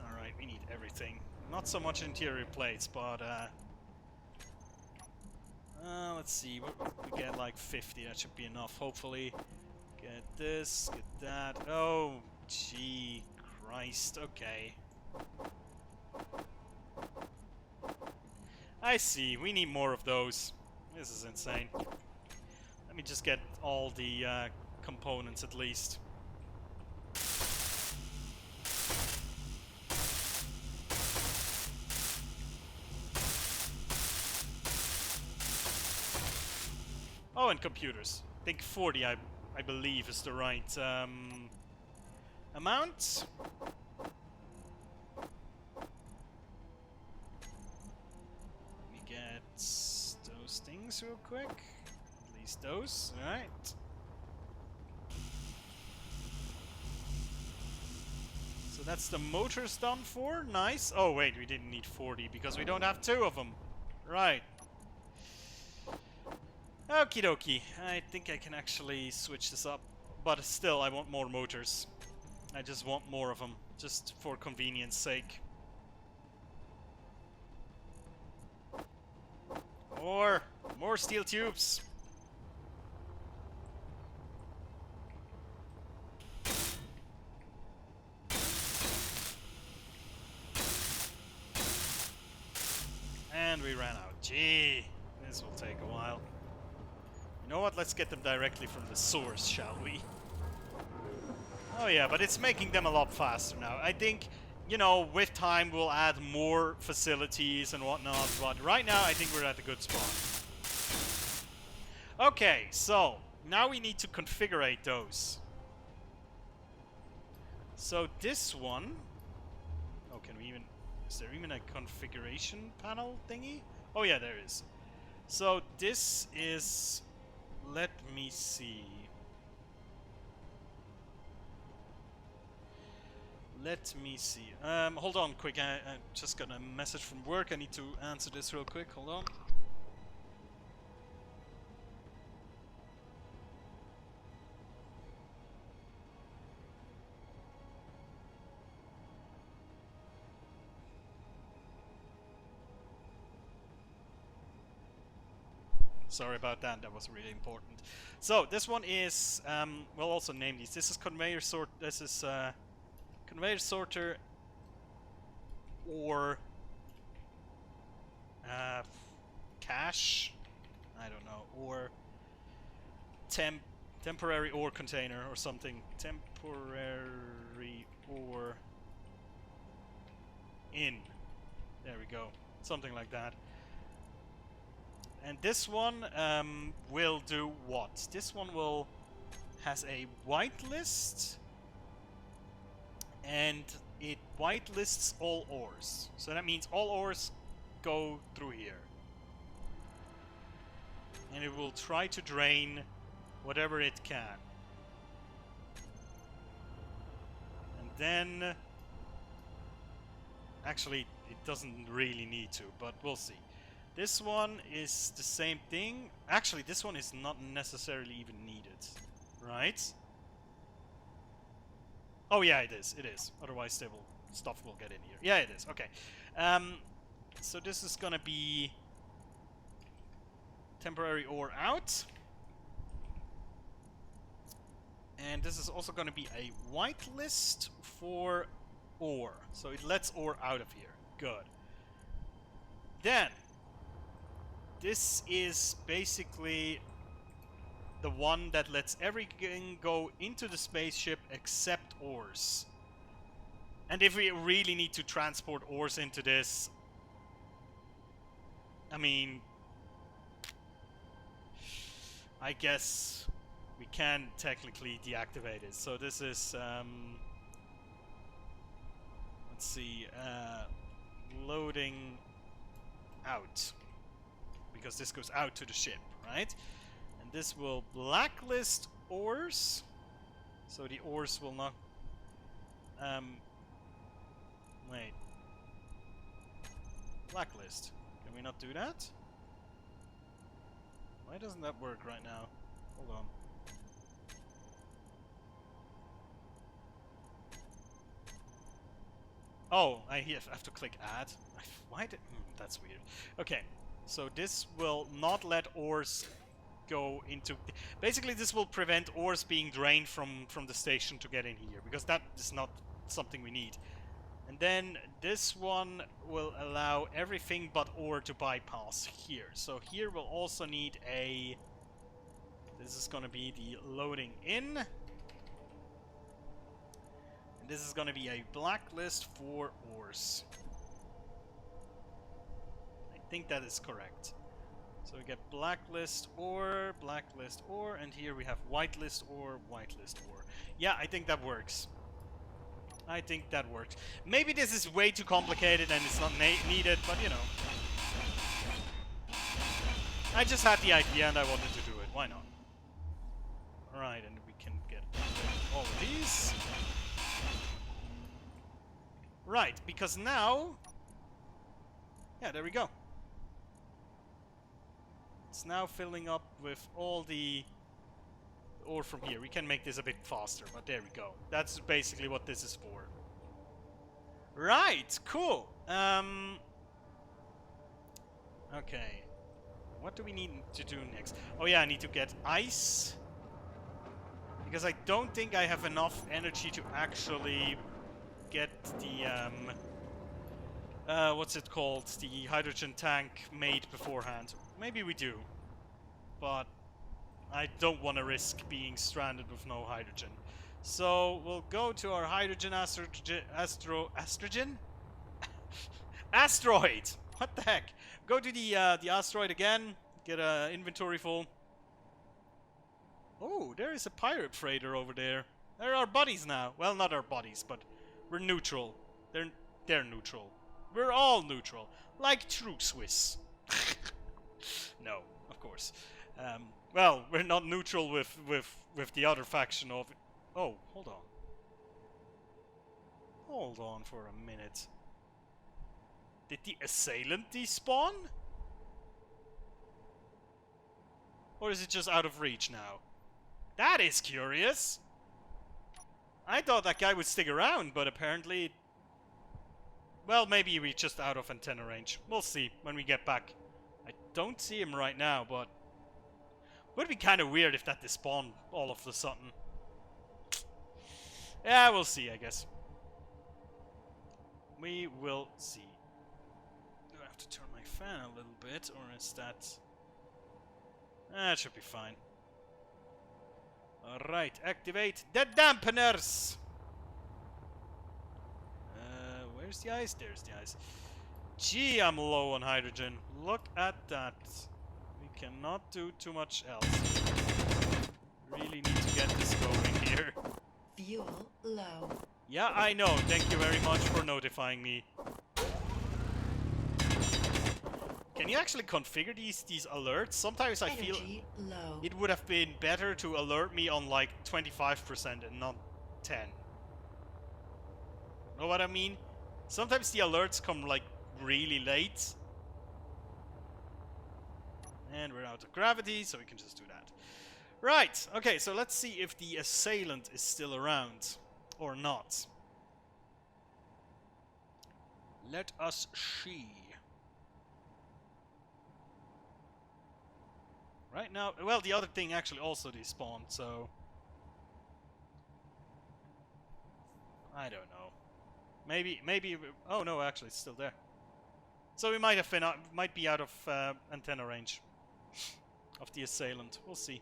Alright, we need everything. Not so much interior plates, but let's see, we get like 50, that should be enough, hopefully. Get this, get that. Oh, gee, Christ, okay. I see, we need more of those. This is insane. Let me just get all the components at least. Oh, and computers. I think 40, I believe, is the right amount. Let me get those things real quick. At least those, alright. So that's the motors done for, nice. Oh wait, we didn't need 40 because we don't have 2 of them. Right. Okie dokie, I think I can actually switch this up, but still I want more motors. I just want more of them, just for convenience sake. More steel tubes. And we ran out. Gee, this will take a while. You know what? Let's get them directly from the source, shall we? Oh yeah, but it's making them a lot faster now. I think, you know, with time we'll add more facilities and whatnot, but right now I think we're at a good spot. Okay, so now we need to configure those. So this one... Oh, can we even... Is there even a configuration panel thingy? Oh yeah, there is. So this is... Let me see. Let me see. Hold on quick. I just got a message from work. I need to answer this real quick. Hold on. Sorry about that. That was really important. So this one is we'll also name these. This is conveyor sort. This is conveyor sorter or cache. I don't know, or temporary ore container or something. Temporary ore in. There we go. Something like that. And this one will do what? This one has a whitelist, and it whitelists all ores. So that means all ores go through here. And it will try to drain whatever it can. And then... Actually, it doesn't really need to, but we'll see. This one is the same thing. Actually, this one is not necessarily even needed, right? Oh yeah, it is. It is. Otherwise, stuff will get in here. Yeah, it is. Okay. So this is gonna be temporary ore out, and this is also gonna be a whitelist for ore. So it lets ore out of here. Good. Then this is basically the one that lets everything go into the spaceship except ores. And if we really need to transport ores into this, I mean, I guess we can technically deactivate it. So this is, let's see, loading out. Because this goes out to the ship, right? And this will blacklist ores. So the ores will not... wait. Blacklist. Can we not do that? Why doesn't that work right now? Hold on. Oh, I have to click add. Why did... that's weird. Okay, so this will not let ores go into... Basically, this will prevent ores being drained from the station to get in here, because that is not something we need. And then this one will allow everything but ore to bypass here. So here we'll also need a... This is going to be the loading in. And this is going to be a blacklist for ores. I think that is correct. So we get blacklist ore, and here we have whitelist ore. Yeah, I think that works. I think that works. Maybe this is way too complicated and it's not needed, but you know. I just had the idea and I wanted to do it. Why not? Alright, and we can get all of these. Right, because now... Yeah, there we go. It's now filling up with all the ore from here. We can make this a bit faster, but there we go. That's basically what this is for. Right, cool. Okay. What do we need to do next? Oh yeah, I need to get ice. Because I don't think I have enough energy to actually get the, what's it called? The hydrogen tank made beforehand. Maybe we do. But I don't want to risk being stranded with no hydrogen. So we'll go to our hydrogen astrogen? Asteroid! What the heck? Go to the asteroid again. Get an inventory full. Oh, there is a pirate freighter over there. They're our buddies now. Well, not our buddies, but we're neutral. They're neutral. We're all neutral, like true Swiss. No, of course. Well, we're not neutral with the other faction of... Oh, hold on. Hold on for a minute. Did the assailant despawn? Or is it just out of reach now? That is curious. I thought that guy would stick around, but apparently... Well, maybe we're just out of antenna range. We'll see when we get back. I don't see him right now, but... Would be kind of weird if that despawned all of a sudden. Yeah, we'll see, I guess. We will see. Do I have to turn my fan a little bit, or is that... That should be fine. Alright, activate the dampeners! Where's the ice? There's the ice. Gee, I'm low on hydrogen. Look at that. We cannot do too much else. Really need to get this going here. Fuel low. Yeah, I know. Thank you very much for notifying me. Can you actually configure these alerts? Sometimes I feel low. It would have been better to alert me on like 25% and not 10. Know what I mean? Sometimes the alerts come like really late. And we're out of gravity, so we can just do that. Right, okay, so let's see if the assailant is still around. or not? Let us see. Right now, well, the other thing actually also despawned, so I don't know. Maybe. Oh no, actually, it's still there. So we might have been might be out of antenna range of the assailant. We'll see.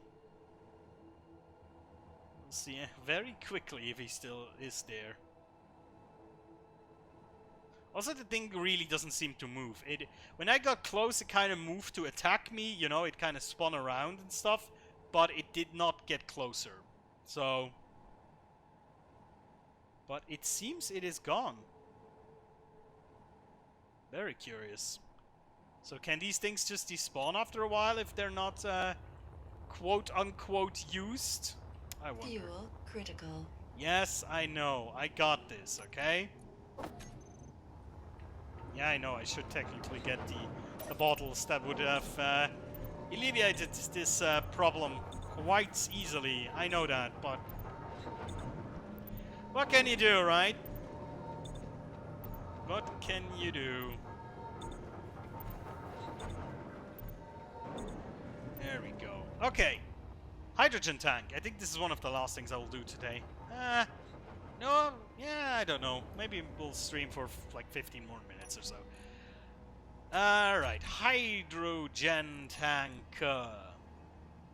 We'll see very quickly if he still is there. Also, the thing really doesn't seem to move. When I got close, it kind of moved to attack me. You know, it kind of spun around and stuff, but it did not get closer. So, but it seems it is gone. Very curious. So can these things just despawn after a while if they're not quote-unquote used? I wonder. Fuel critical. Yes, I know. I got this, okay? Yeah, I know. I should technically get the bottles that would have alleviated this problem quite easily. I know that, but what can you do, right? What can you do? There we go. Okay. Hydrogen tank. I think this is one of the last things I will do today. No, yeah, I don't know. Maybe we'll stream for like 15 more minutes or so. Alright, hydrogen tank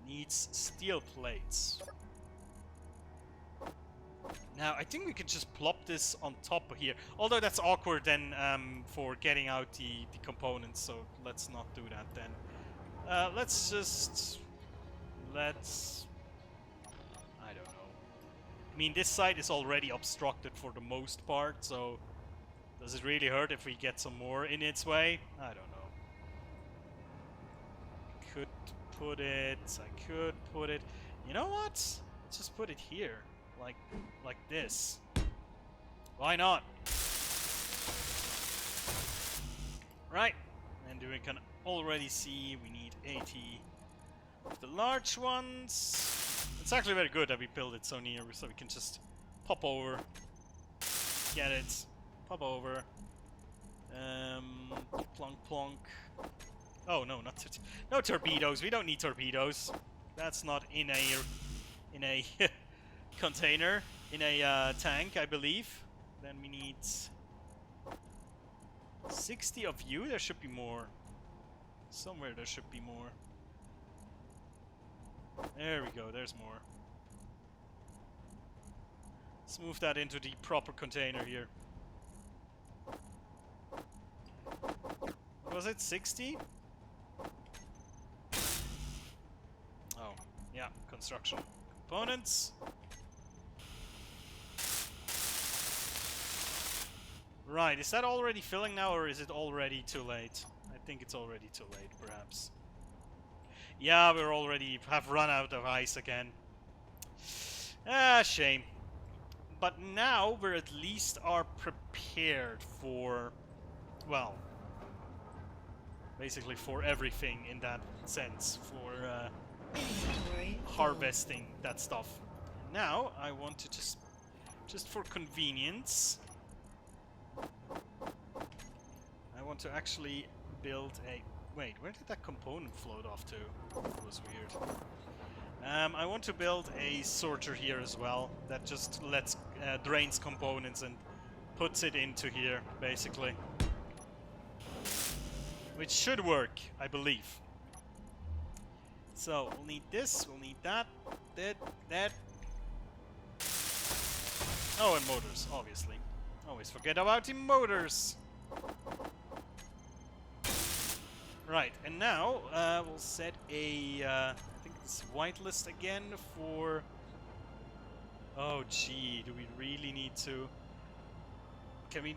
needs steel plates. Now, I think we could just plop this on top of here. Although that's awkward then for getting out the components, so let's not do that then. I don't know. I mean, this side is already obstructed for the most part, so does it really hurt if we get some more in its way? I don't know. I could put it. You know what? Let's just put it here, like this. Why not? Right, and we can already see we need 80 of the large ones. It's actually very good that we build it so near, so we can just pop over, get it, pop over, plonk plonk. Oh no, no torpedoes. We don't need torpedoes. That's not in a container, in a tank, I believe. Then we need 60 of you. There should be more. Somewhere there should be more. There we go, there's more. Let's move that into the proper container here. Was it 60? Oh, yeah, construction components. Right, is that already filling now, or is it already too late? I think it's already too late, perhaps. Yeah, we're already have run out of ice again. Ah, shame. But now we're at least are prepared for, well, basically for everything in that sense, for harvesting that stuff. Now I want to just for convenience, I want to actually build a... Wait, where did that component float off to? That was weird. I want to build a sorter here as well that just drains components and puts it into here, basically. Which should work, I believe. So, we'll need this, we'll need that, that. Oh, and motors, obviously. Always forget about the motors! Right, and now we'll set a, I think it's whitelist again for... Oh gee, do we really need to... Can we...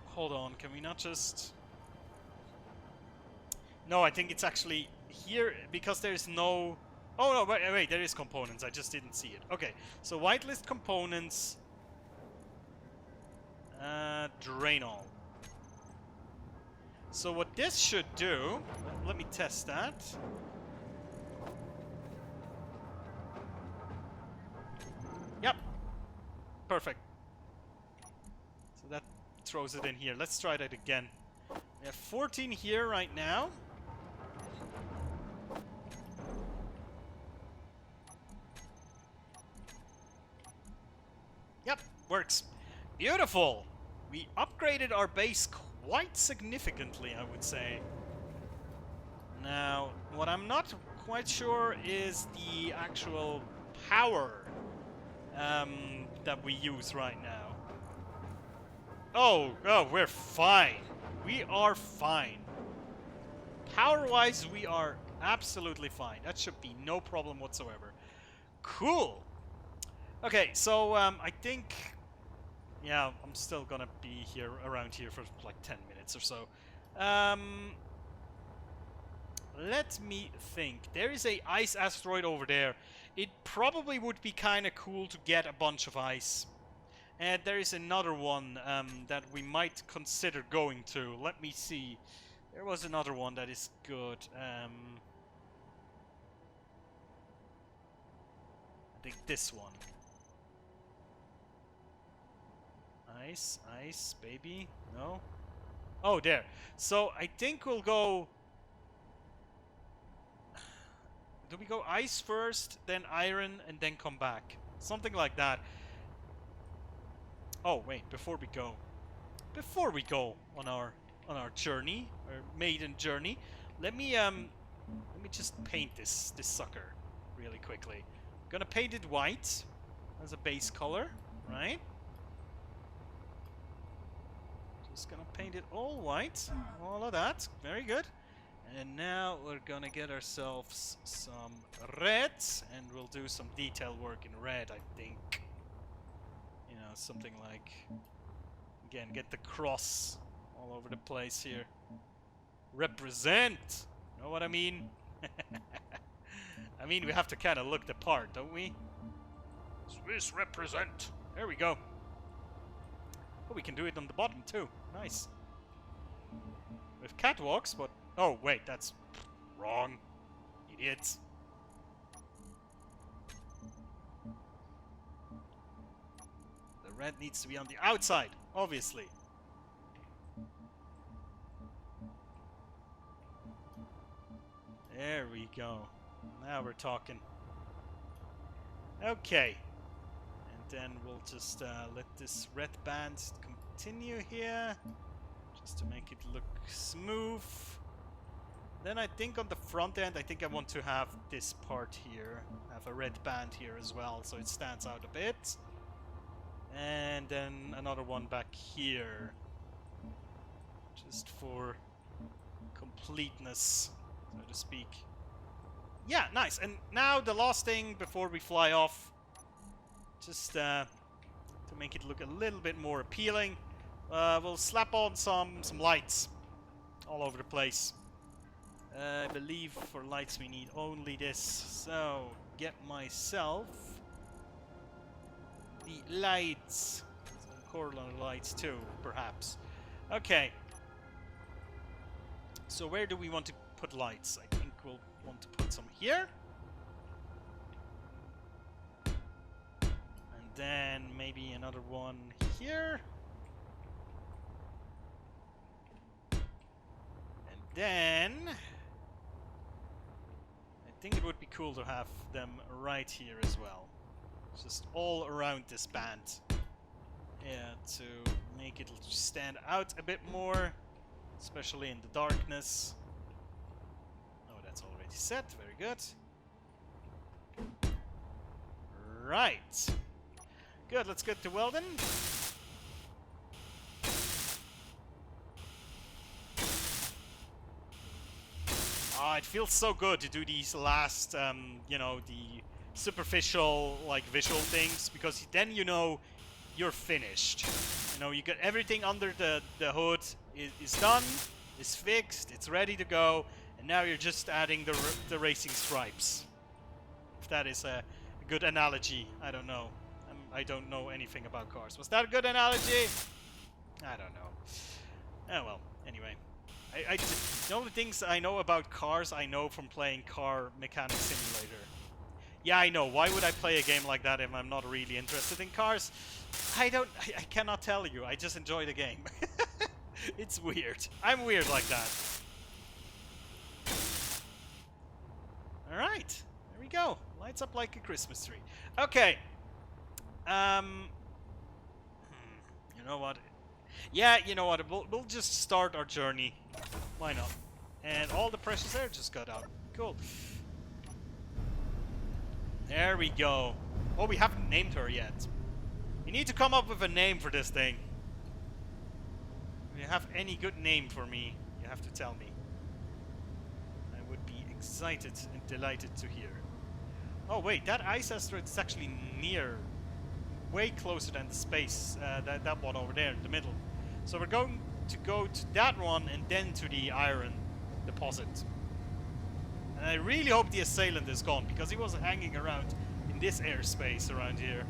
Hold on, can we not just... No, I think it's actually here, because there's no... Oh no, wait, there is components, I just didn't see it. Okay, so whitelist components... drain all. So what this should do, let me test that. Yep. Perfect. throws it in here. Let's try that again. We have 14 here right now. Yep, works. Beautiful! We upgraded our base quite significantly, I would say. Now, what I'm not quite sure is the actual power that we use right now. Oh, we're fine. We are fine. Power-wise, we are absolutely fine. That should be no problem whatsoever. Cool. Okay, so I think, yeah, I'm still gonna be here around here for like 10 minutes or so. Let me think. There is a ice asteroid over there. It probably would be kind of cool to get a bunch of ice. And there is another one that we might consider going to. Let me see. There was another one that is good. I think this one. Ice, ice, baby. No? Oh, there. So I think we'll go... Do we go ice first, then iron, and then come back? Something like that. Oh, wait, before we go on our journey, our maiden journey, let me just paint this sucker really quickly. I'm gonna paint it white as a base color, right? Just gonna paint it all white, all of that, very good. And now we're gonna get ourselves some red, and we'll do some detail work in red, I think. You know, something like, again, get the cross all over the place here. Represent! Know what I mean? I mean, we have to kind of look the part, don't we? Swiss represent! There we go. Oh, we can do it on the bottom too. Nice. With catwalks, but... Oh, wait, that's wrong. Idiots. The red needs to be on the outside, obviously. There we go. Now we're talking. Okay. And then we'll just let this red band continue here. Just to make it look smooth. Then I think on the front end, I think I want to have this part here. Have a red band here as well, so it stands out a bit. And then another one back here. Just for completeness, so to speak. Yeah, nice. And now the last thing before we fly off. Just to make it look a little bit more appealing. We'll slap on some lights all over the place. I believe for lights we need only this. So, get myself the lights. Some corner lights too, perhaps. Okay. So where do we want to put lights? I think we'll want to put some here. And then maybe another one here. And then... I think it would be cool to have them right here as well. Just all around this band. Yeah, to make it stand out a bit more. Especially in the darkness. Oh, that's already set. Very good. Right. Good, let's get to welding. Oh, it feels so good to do these last, you know, the superficial, like, visual things, because then you know you're finished. You know, you get everything under the hood is done, is fixed, it's ready to go, and now you're just adding the racing stripes. If that is a good analogy, I don't know. I don't know anything about cars. Was that a good analogy? I don't know. Oh well, anyway. The only things I know about cars, I know from playing Car Mechanic Simulator. Yeah, I know. Why would I play a game like that if I'm not really interested in cars? I cannot tell you. I just enjoy the game. It's weird. I'm weird like that. Alright. There we go. Lights up like a Christmas tree. Okay. You know what? Yeah, you know what? We'll just start our journey. Why not? And all the precious air just got out. Cool. There we go. Oh, we haven't named her yet. You need to come up with a name for this thing. If you have any good name for me, you have to tell me. I would be excited and delighted to hear. Oh wait, that ice asteroid is actually near, way closer than the space, that one over there in the middle. So we're going to go to that one and then to the iron deposit. And I really hope the assailant is gone, because he was hanging around in this airspace around here.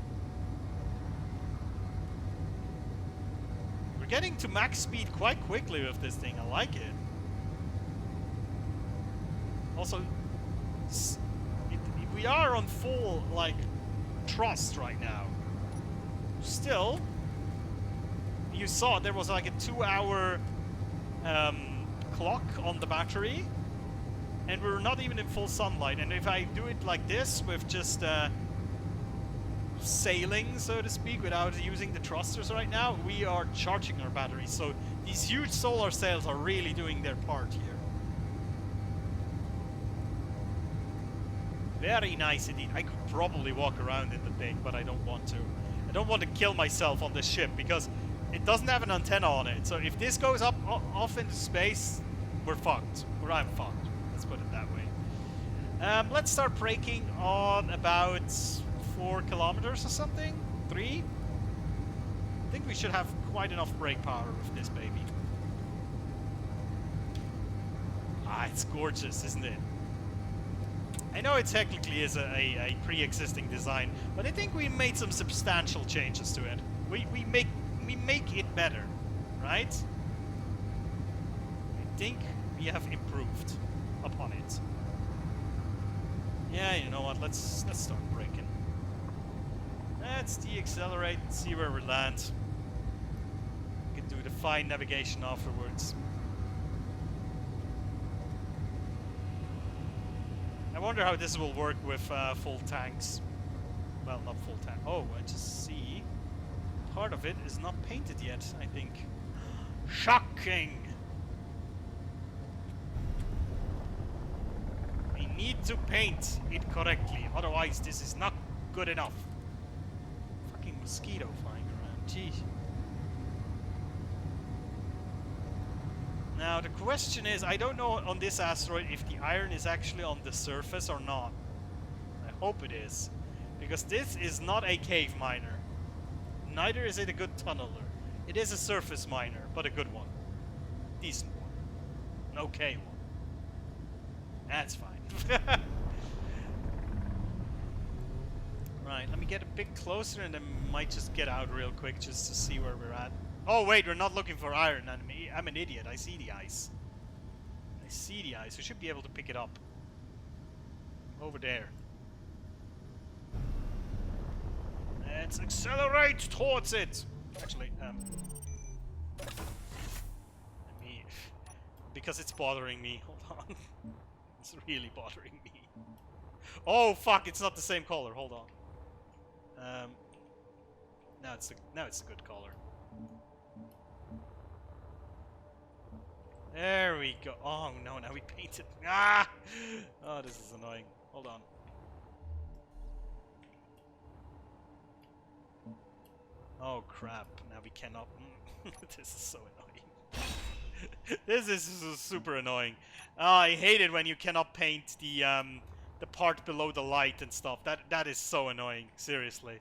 We're getting to max speed quite quickly with this thing. I like it. Also, we are on full, like, thrust right now. Still, you saw there was like a 2-hour clock on the battery, and we're not even in full sunlight. And if I do it like this with just sailing, so to speak, without using the thrusters right now, we are charging our batteries. So these huge solar sails are really doing their part here. Very nice indeed. I could probably walk around in the thing, but I don't want to. I don't want to kill myself on this ship, because it doesn't have an antenna on it. So if this goes up off into space, we're fucked. Or I'm fucked. Let's put it that way. Let's start braking on about 4 kilometers or something? 3? I think we should have quite enough brake power with this baby. Ah, it's gorgeous, isn't it? I know it technically is a pre-existing design, but I think we made some substantial changes to it. We make it better, right? I think we have improved upon it. Yeah, you know what? Let's start braking. Let's deaccelerate and see where we land. We can do the fine navigation afterwards. I wonder how this will work with full tanks. Well, not full tank. Oh, I just see part of it is not painted yet, I think. Shocking! We need to paint it correctly, otherwise this is not good enough. Fucking mosquito flying around, jeez. Now the question is, I don't know on this asteroid if the iron is actually on the surface or not. I hope it is, because this is not a cave miner. Neither is it a good tunneler. It is a surface miner, but a good one. Decent one. An okay one. That's fine. Right, let me get a bit closer and then might just get out real quick just to see where we're at. Oh wait, we're not looking for iron. I'm an idiot. I see the ice. I see the ice. We should be able to pick it up. Over there. Let's accelerate towards it. Actually, let me... Because it's bothering me. Hold on. It's really bothering me. Oh fuck! It's not the same color. Hold on. Now it's a good color. There we go. Oh no! Now we painted. Ah! Oh, this is annoying. Hold on. Oh crap! Now we cannot. This is so annoying. This is super annoying. I hate it when you cannot paint the part below the light and stuff. That is so annoying. Seriously.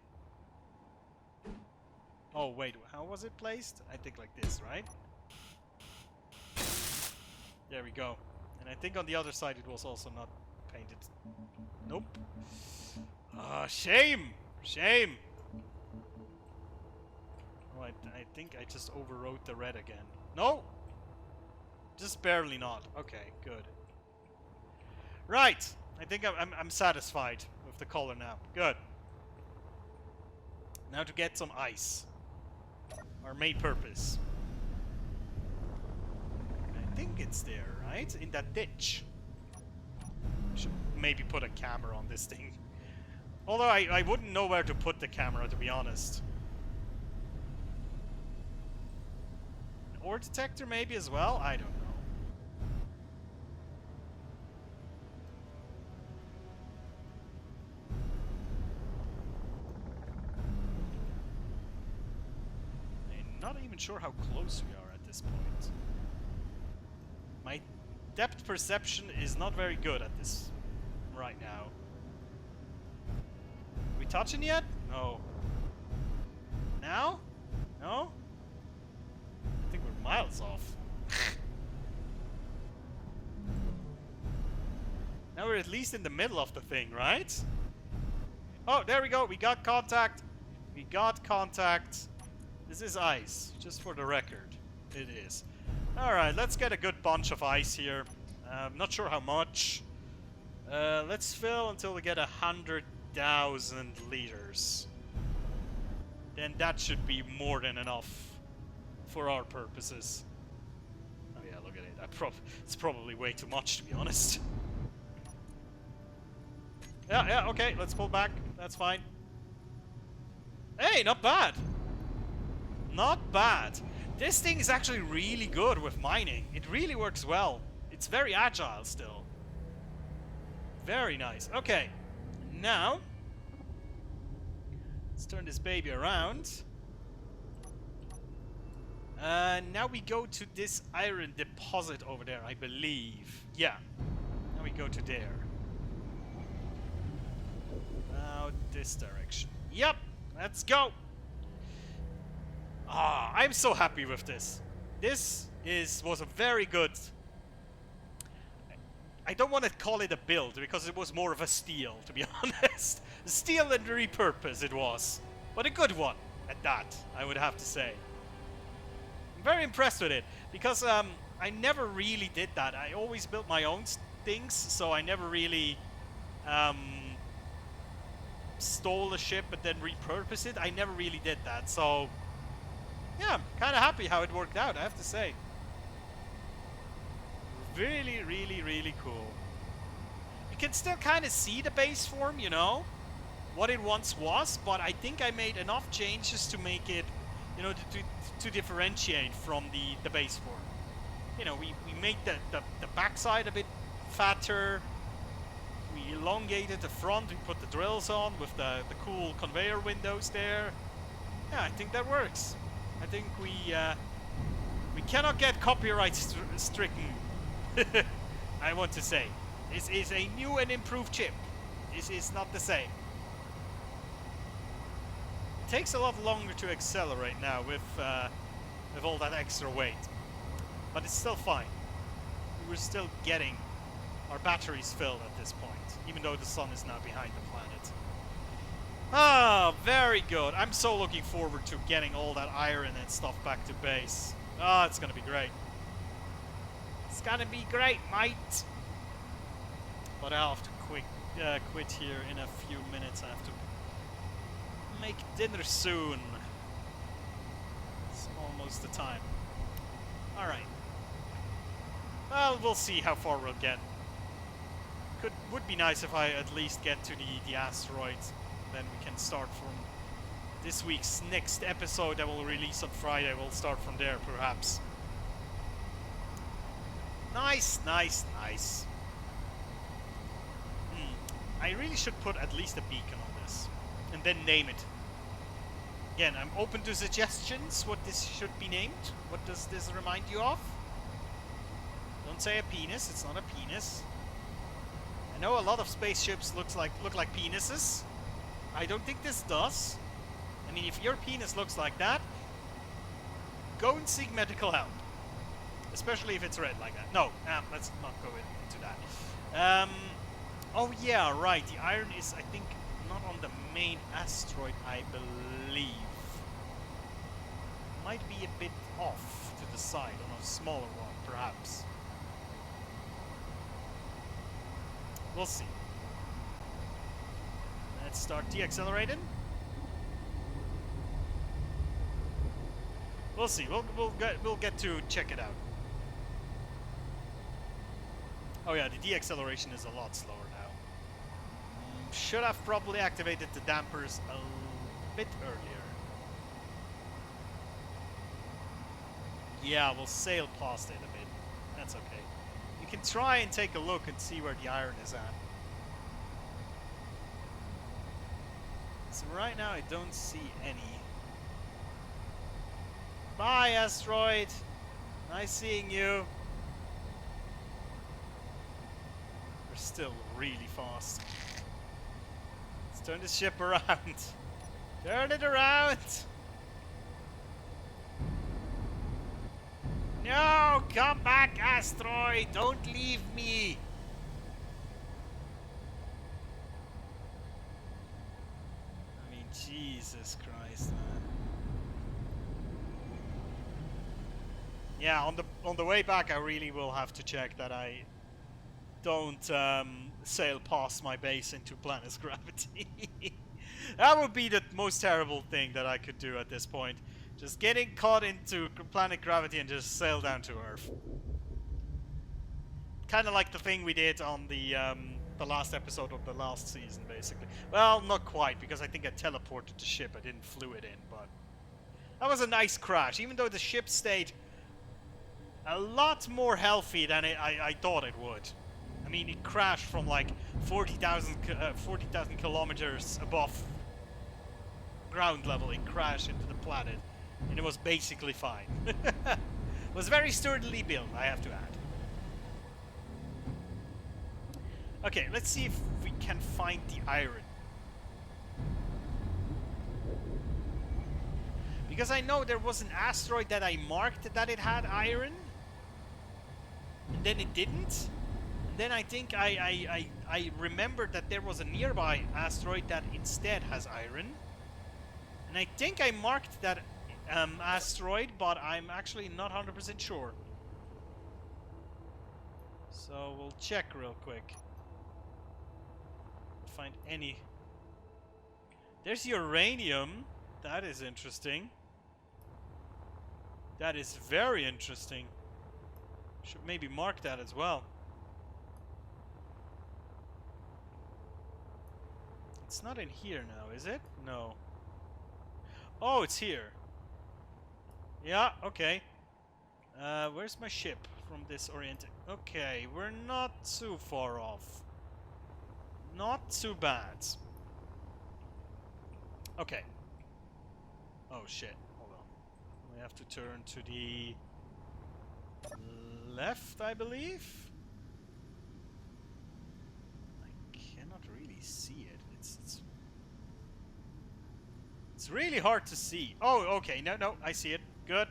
Oh wait, how was it placed? I think like this, right? There we go. And I think on the other side it was also not painted. Nope. Ah, shame! Shame! Oh, I think I just overwrote the red again. No! Just barely not. Okay, good. Right! I think I'm satisfied with the color now. Good. Now to get some ice. Our main purpose. I think it's there, right? In that ditch. Should maybe put a camera on this thing. Although I wouldn't know where to put the camera, to be honest. An ore detector maybe as well? I don't know. I'm not even sure how close we are at this point. My depth perception is not very good at this right now. Are we touching yet? No. Now? No? I think we're miles off. Now we're at least in the middle of the thing, right? Oh, there we go. We got contact. We got contact. This is ice, just for the record. It is. Alright, let's get a good bunch of ice here. Not sure how much. Let's fill until we get 100,000 liters. Then that should be more than enough for our purposes. Oh yeah, look at it. It's probably way too much, to be honest. Yeah, okay, let's pull back. That's fine. Hey, not bad. Not bad. This thing is actually really good with mining. It really works well. It's very agile still. Very nice. Okay, now let's turn this baby around. Now we go to this iron deposit over there, I believe. Yeah. Now we go to there. Now this direction. Yep. Let's go. Ah, I'm so happy with this. This was a very good... I don't want to call it a build, because it was more of a steal, to be honest. A steal and repurpose it was. But a good one, at that, I would have to say. I'm very impressed with it, because I never really did that. I always built my own things, so I never really stole a ship and then repurposed it. I never really did that, so... yeah, I'm kind of happy how it worked out, I have to say. Really, really, really cool. You can still kind of see the base form, you know, what it once was, but I think I made enough changes to make it, you know, to differentiate from the base form. You know, we made the backside a bit fatter. We elongated the front, we put the drills on with the cool conveyor windows there. Yeah, I think that works. I think we cannot get copyright stricken. I want to say, this is a new and improved chip. This is not the same. It takes a lot longer to accelerate now with all that extra weight, but it's still fine. We're still getting our batteries filled at this point, even though the sun is now behind the planet. Ah, very good. I'm so looking forward to getting all that iron and stuff back to base. Ah, it's gonna be great. It's gonna be great, mate. But I'll have to quit here in a few minutes. I have to make dinner soon. It's almost the time. Alright. Well, we'll see how far we'll get. Would be nice if I at least get to the asteroid. Then we can start from this week's next episode that will release on Friday. We'll start from there, perhaps. Nice, nice, nice. I really should put at least a beacon on this. And then name it. Again, I'm open to suggestions what this should be named. What does this remind you of? Don't say a penis, it's not a penis. I know a lot of spaceships look like penises. I don't think this does. I mean, if your penis looks like that, go and seek medical help. Especially if it's red like that. No, let's not go into that. Oh yeah, right. The iron is, I think, not on the main asteroid, I believe. Might be a bit off to the side, on a smaller one, perhaps. We'll see. Let's start deaccelerating. We'll see. We'll get to check it out. Oh yeah, the deacceleration is a lot slower now. Should have probably activated the dampers a bit earlier. Yeah, we'll sail past it a bit. That's okay. You can try and take a look and see where the iron is at. So right now I don't see any. Bye, asteroid! Nice seeing you. We're still really fast. Let's turn the ship around. Turn it around! No! Come back, asteroid! Don't leave me! I mean, Jesus Christ, man. Yeah, on the way back, I really will have to check that I don't sail past my base into planet's gravity. That would be the most terrible thing that I could do at this point. Just getting caught into planet gravity and just sail down to Earth. Kind of like the thing we did on the last episode of the last season, basically. Well, not quite, because I think I teleported the ship. I didn't flew it in, but that was a nice crash, even though the ship stayed a lot more healthy than I thought it would. I mean, it crashed from like 40,000 kilometers above ground level. It crashed into the planet, and it was basically fine. It was very sturdily built, I have to add. Okay, let's see if we can find the iron. Because I know there was an asteroid that I marked that it had iron, and then it didn't. And then I think I remembered that there was a nearby asteroid that instead has iron. And I think I marked that asteroid, but I'm actually not 100% sure. So we'll check real quick. Find any. There's uranium. That is interesting. That is very interesting. Should maybe mark that as well. It's not in here now, is it? No. Oh, it's here. Yeah, okay. Where's my ship from this orientation? Okay, we're not too far off. Not too bad. Okay. Oh shit, hold on. We have to turn to the left, I believe. I cannot really see it. It's really hard to see. Oh, okay. No, I see it. Good.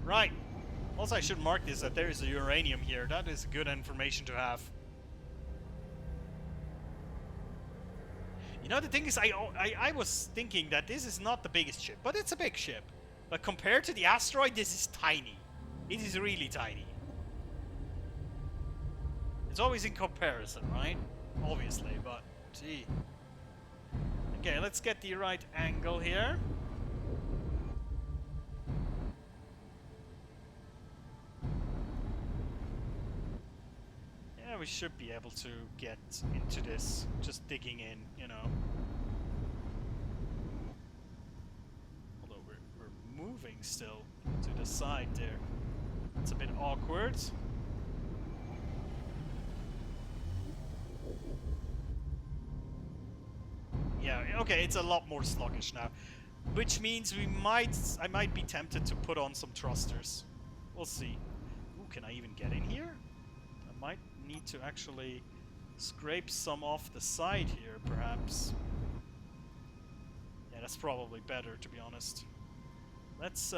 Right. Also, I should mark this that there is a uranium here. That is good information to have. You know, the thing is, I was thinking that this is not the biggest ship, but it's a big ship. But compared to the asteroid, this is tiny. It is really tiny. It's always in comparison, right? Obviously, but gee. Okay, let's get the right angle here. Yeah, we should be able to get into this, just digging in, you know. Although we're moving still to the side there. It's a bit awkward. Yeah, okay, it's a lot more sluggish now. Which means I might be tempted to put on some thrusters. We'll see. Ooh, can I even get in here? I might need to actually scrape some off the side here, perhaps. Yeah, that's probably better, to be honest. Let's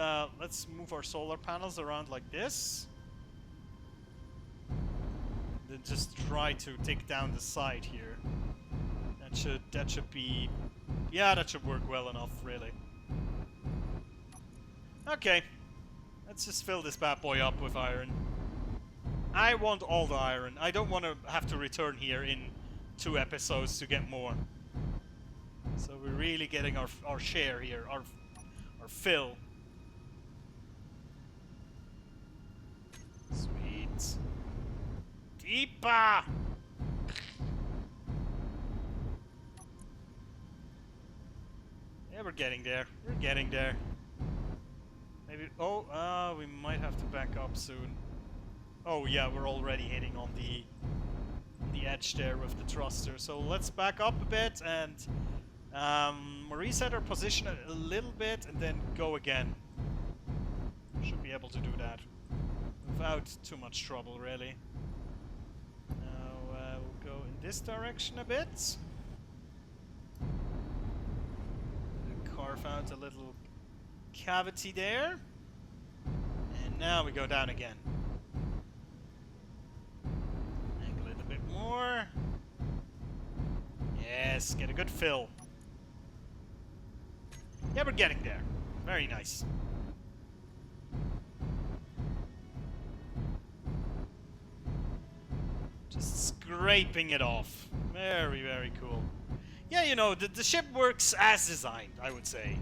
move our solar panels around like this. Then just try to take down the side here. That should be, yeah, that should work well enough, really. Okay, let's just fill this bad boy up with iron. I want all the iron. I don't want to have to return here in 2 episodes to get more. So we're really getting our share here, our fill. Sweet. Deeper! Yeah, we're getting there. We're getting there. Maybe... Oh, we might have to back up soon. Oh yeah, we're already hitting on the edge there with the thruster. So let's back up a bit and reset our position a little bit and then go again. Should be able to do that without too much trouble, really. Now we'll go in this direction a bit. Carve out a little cavity there. And now we go down again. Angle it a bit more. Yes, get a good fill. Yeah, we're getting there. Very nice. Just scraping it off. Very, very cool. Yeah, you know, the ship works as designed, I would say.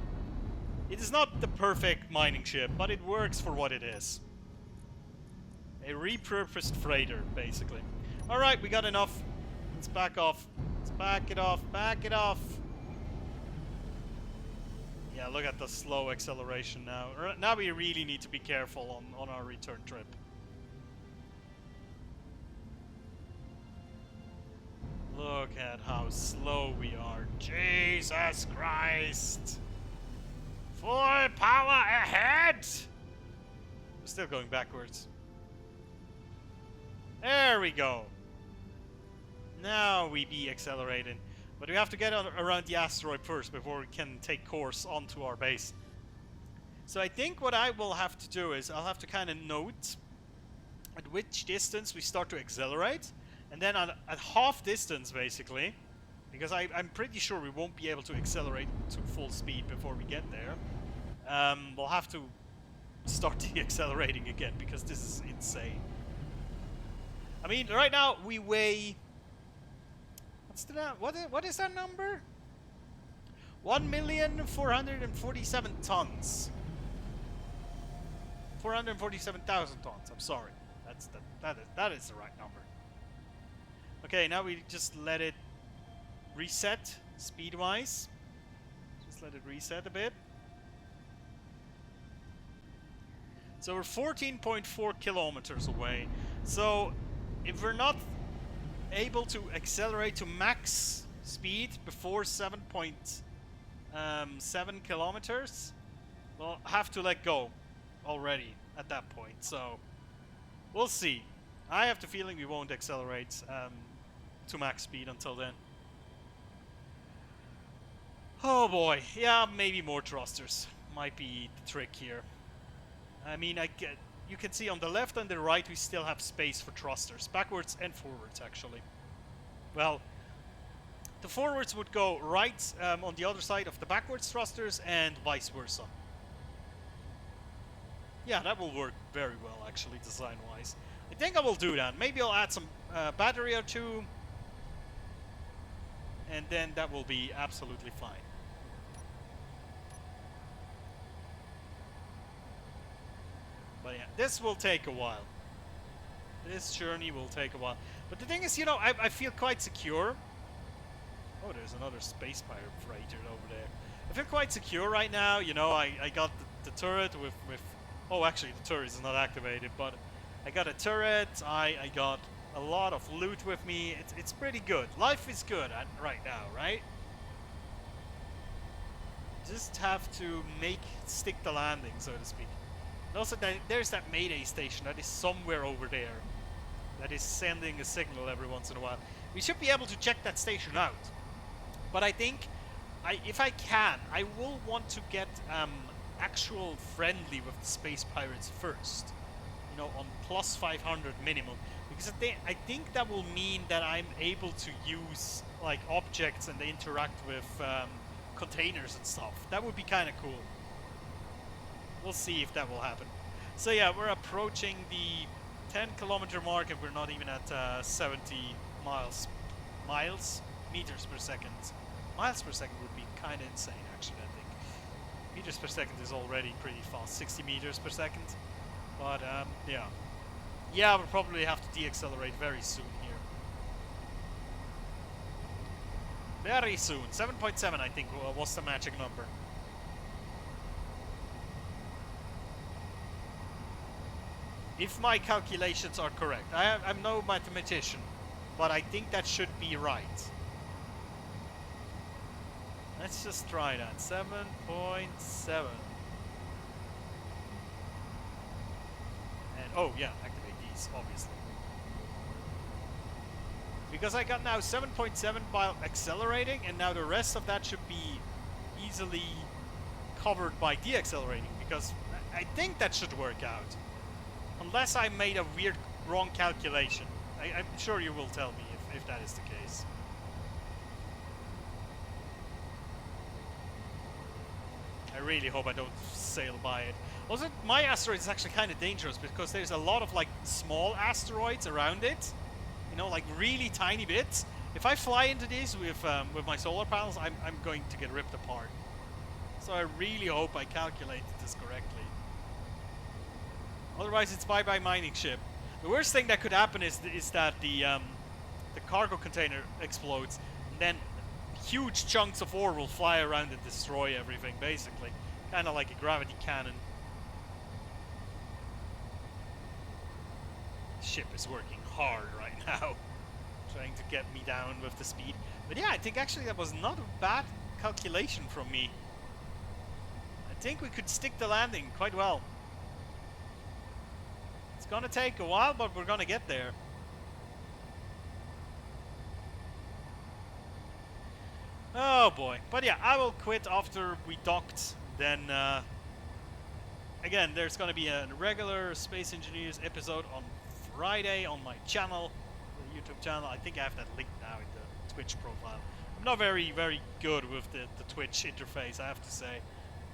It is not the perfect mining ship, but it works for what it is. A repurposed freighter, basically. Alright, we got enough. Let's back off. Let's back it off. Back it off. Yeah, look at the slow acceleration now. Now we really need to be careful on our return trip. Look at how slow we are. Jesus Christ! Full power ahead! We're still going backwards. There we go. Now we be accelerating. But we have to get around the asteroid first before we can take course onto our base. So I think what I will have to do is I'll have to kind of note at which distance we start to accelerate. And then at half distance, basically, because I'm pretty sure we won't be able to accelerate to full speed before we get there. We'll have to start de-accelerating again, because this is insane. I mean, right now we weigh... What is that number? 1,447,000 tons. 447,000 tons. I'm sorry. That is the right number. Okay, now we just let it reset speed-wise. Just let it reset a bit. So we're 14.4 kilometers away. So if we're not able to accelerate to max speed before 7.7 kilometers, we'll have to let go already at that point. So we'll see. I have the feeling we won't accelerate to max speed until then. Oh boy, yeah, maybe more thrusters might be the trick here. I mean, you can see on the left and the right we still have space for thrusters, backwards and forwards actually. Well, the forwards would go right on the other side of the backwards thrusters and vice versa. Yeah, that will work very well actually, design-wise. I think I will do that. Maybe I'll add some battery or two, and then that will be absolutely fine. But yeah, this will take a while. This journey will take a while. But the thing is, you know, I feel quite secure. Oh, there's another space pirate freighter over there. I feel quite secure right now. You know, I got the turret with... Oh, actually, the turret is not activated, but I got a turret. I got a lot of loot with me. It's pretty good. Life is good right now, right? Just have to stick the landing, so to speak. And also, there's that Mayday station that is somewhere over there, that is sending a signal every once in a while. We should be able to check that station out. But I think, if I can, I will want to get actual friendly with the space pirates first. You know, on plus 500 minimum. Because I think that will mean that I'm able to use like objects and interact with containers and stuff. That would be kind of cool. We'll see if that will happen. So yeah, we're approaching the 10-kilometer mark and we're not even at 70 meters per second miles per second would be kind of insane, actually, I think. Meters per second is already pretty fast, 60 meters per second. But, yeah. Yeah, we'll probably have to deaccelerate very soon here. Very soon. 7.7, I think, was the magic number. If my calculations are correct. I'm no mathematician, but I think that should be right. Let's just try that. 7.7. And, oh yeah, activate these, obviously. Because I got now 7.7 while accelerating, and now the rest of that should be easily covered by deaccelerating, because I think that should work out. Unless I made a weird wrong calculation. I'm sure you will tell me if that is the case. I really hope I don't sail by it. Also, my asteroid is actually kind of dangerous because there's a lot of like small asteroids around it. You know, like really tiny bits. If I fly into these with my solar panels, I'm going to get ripped apart. So I really hope I calculated this correctly. Otherwise, it's bye-bye mining ship. The worst thing that could happen is that the cargo container explodes, and then huge chunks of ore will fly around and destroy everything, basically. Kind of like a gravity cannon. The ship is working hard right now, trying to get me down with the speed. But yeah, I think actually that was not a bad calculation from me. I think we could stick the landing quite well. It's gonna take a while, but we're gonna get there. Oh boy. But yeah, I will quit after we docked. Then, again, there's gonna be a regular Space Engineers episode on Friday on my channel, the YouTube channel. I think I have that linked now in the Twitch profile. I'm not very good with the Twitch interface, I have to say.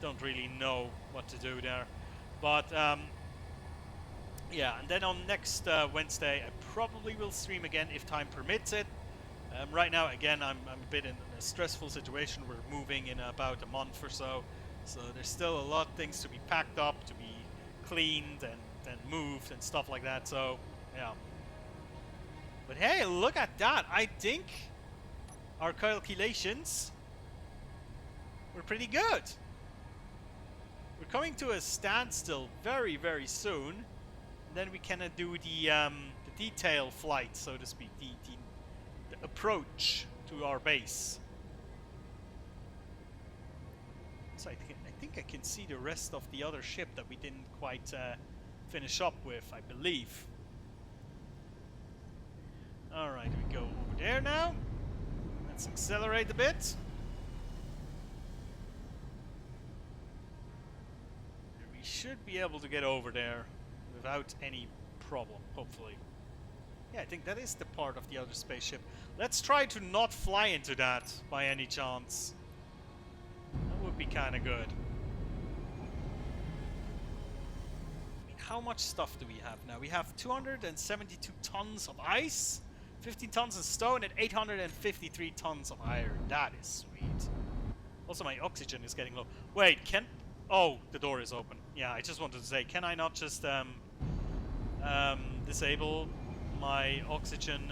Don't really know what to do there. But, yeah, and then on next Wednesday, I probably will stream again if time permits it. Right now, again, I'm a bit in a stressful situation. We're moving in about a month or so. So there's still a lot of things to be packed up, to be cleaned and moved and stuff like that. So, yeah. But hey, look at that. I think our calculations were pretty good. We're coming to a standstill very soon. Then we can do the detail flight, so to speak, the approach to our base. So I think I can see the rest of the other ship that we didn't quite finish up with, I believe. Alright, we go over there now. Let's accelerate a bit. We should be able to get over there without any problem, hopefully. Yeah, I think that is the part of the other spaceship. Let's try to not fly into that by any chance. That would be kind of good. I mean, how much stuff do we have now? We have 272 tons of ice, 15 tons of stone, and 853 tons of iron. That is sweet. Also, my oxygen is getting low. Wait, oh, the door is open. Yeah, I just wanted to say, can I not just disable my oxygen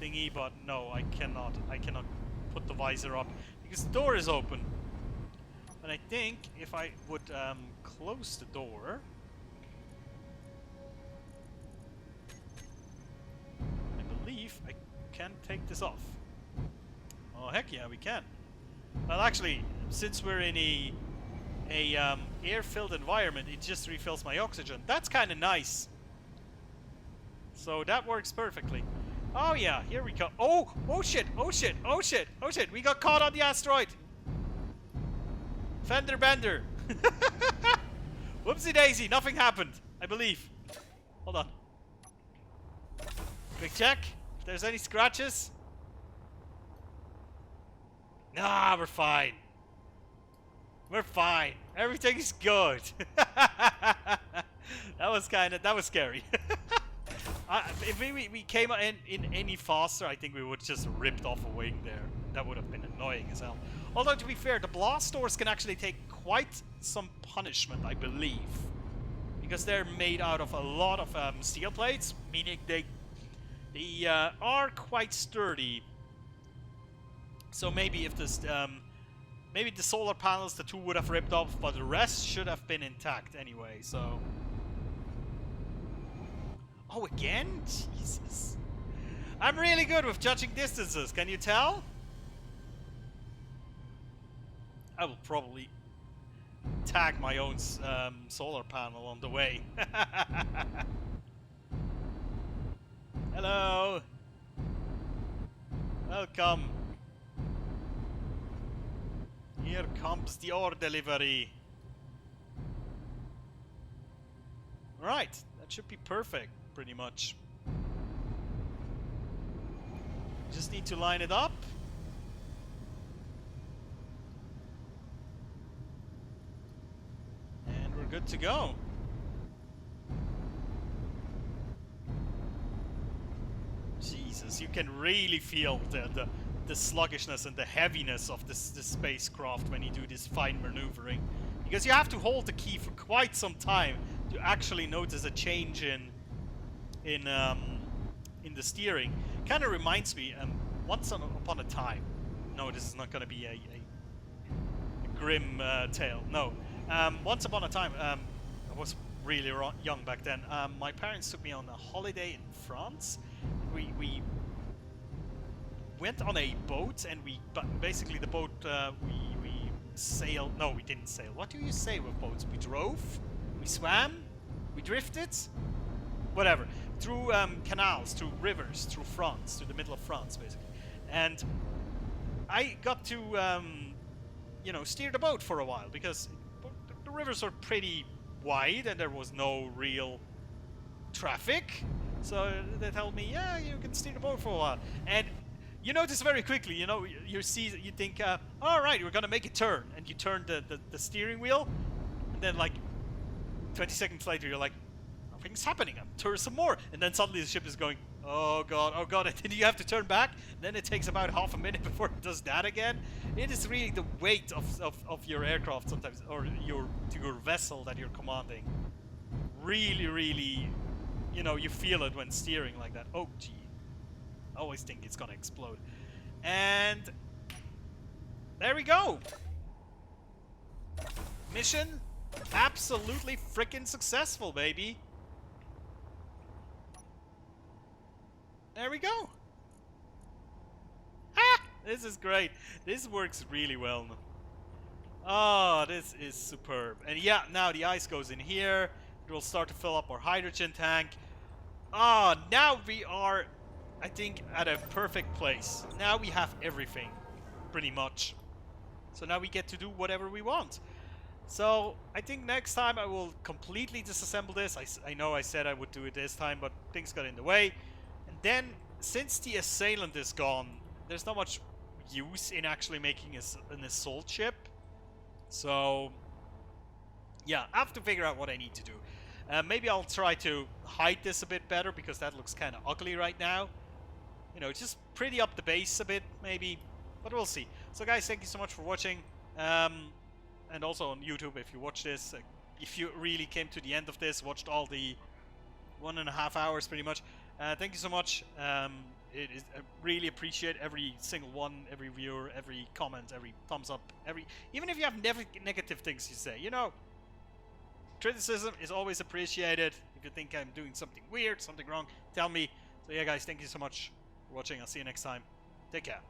thingy? But no, I cannot. I cannot put the visor up because the door is open. And I think if I would close the door, I believe I can take this off. Oh heck yeah, we can. Well, actually, since we're in a air-filled environment, it just refills my oxygen. That's kind of nice. So that works perfectly. Oh yeah, here we go. Oh shit, oh shit, oh shit, oh shit. We got caught on the asteroid. Fender bender. Whoopsie daisy, nothing happened, I believe. Hold on. Quick check, if there's any scratches. Nah, we're fine. We're fine. Everything is good. That was scary. If we came in any faster, I think we would just ripped off a wing there. that would have been annoying as hell. Although, to be fair, the blast doors can actually take quite some punishment, I believe. Because they're made out of a lot of steel plates, meaning they are quite sturdy. So maybe if this, maybe the solar panels, the two would have ripped off, but the rest should have been intact anyway, so... Oh, again? Jesus. I'm really good with judging distances, can you tell? I will probably tag my own solar panel on the way. Hello. Welcome. Here comes the ore delivery. Right, that should be perfect, pretty much. Just need to line it up. And we're good to go. Jesus, you can really feel the sluggishness and the heaviness of this spacecraft when you do this fine maneuvering. Because you have to hold the key for quite some time to actually notice a change in the steering. Kind of reminds me, once upon a time. No, this is not going to be a grim tale. No, once upon a time, I was really young back then. My parents took me on a holiday in France. We went on a boat, and basically the boat we sailed. No, we didn't sail. What do you say with boats? We drove, we swam, we drifted, whatever, through canals, through rivers, through France, through the middle of France, basically. And I got to, you know, steer the boat for a while because the rivers are pretty wide and there was no real traffic. So they told me, yeah, you can steer the boat for a while. And you notice very quickly, you know, you think, all right, we're gonna make a turn, and you turn the steering wheel, and then like 20 seconds later, you're like, nothing's happening. I'm turn some more, and then suddenly the ship is going, oh god, and then you have to turn back. And then it takes about half a minute before it does that again. It is really the weight of your aircraft sometimes, or your vessel that you're commanding. Really, you know, you feel it when steering like that. Oh gee. I always think it's gonna explode. And there we go. Mission absolutely freaking successful, baby. There we go. Ah, this is great. This works really well. Oh, this is superb. And yeah, now the ice goes in here. It will start to fill up our hydrogen tank. Ah, now we are, I think, at a perfect place. Now we have everything, pretty much. So now we get to do whatever we want. So I think next time I will completely disassemble this. I know I said I would do it this time, but things got in the way. And then, since the assailant is gone, there's not much use in actually making an assault ship. So yeah, I have to figure out what I need to do. Maybe I'll try to hide this a bit better, because that looks kind of ugly right now. You know, just pretty up the base a bit, maybe. But we'll see. So guys, thank you so much for watching. And also on YouTube, if you watch this, if you really came to the end of this, watched all the 1.5 hours pretty much, thank you so much. I really appreciate every single one, every viewer, every comment, every thumbs up, even if you have negative things you say, you know, criticism is always appreciated. If you think I'm doing something weird, something wrong, tell me. So yeah guys, thank you so much for watching. I'll see you next time. Take care.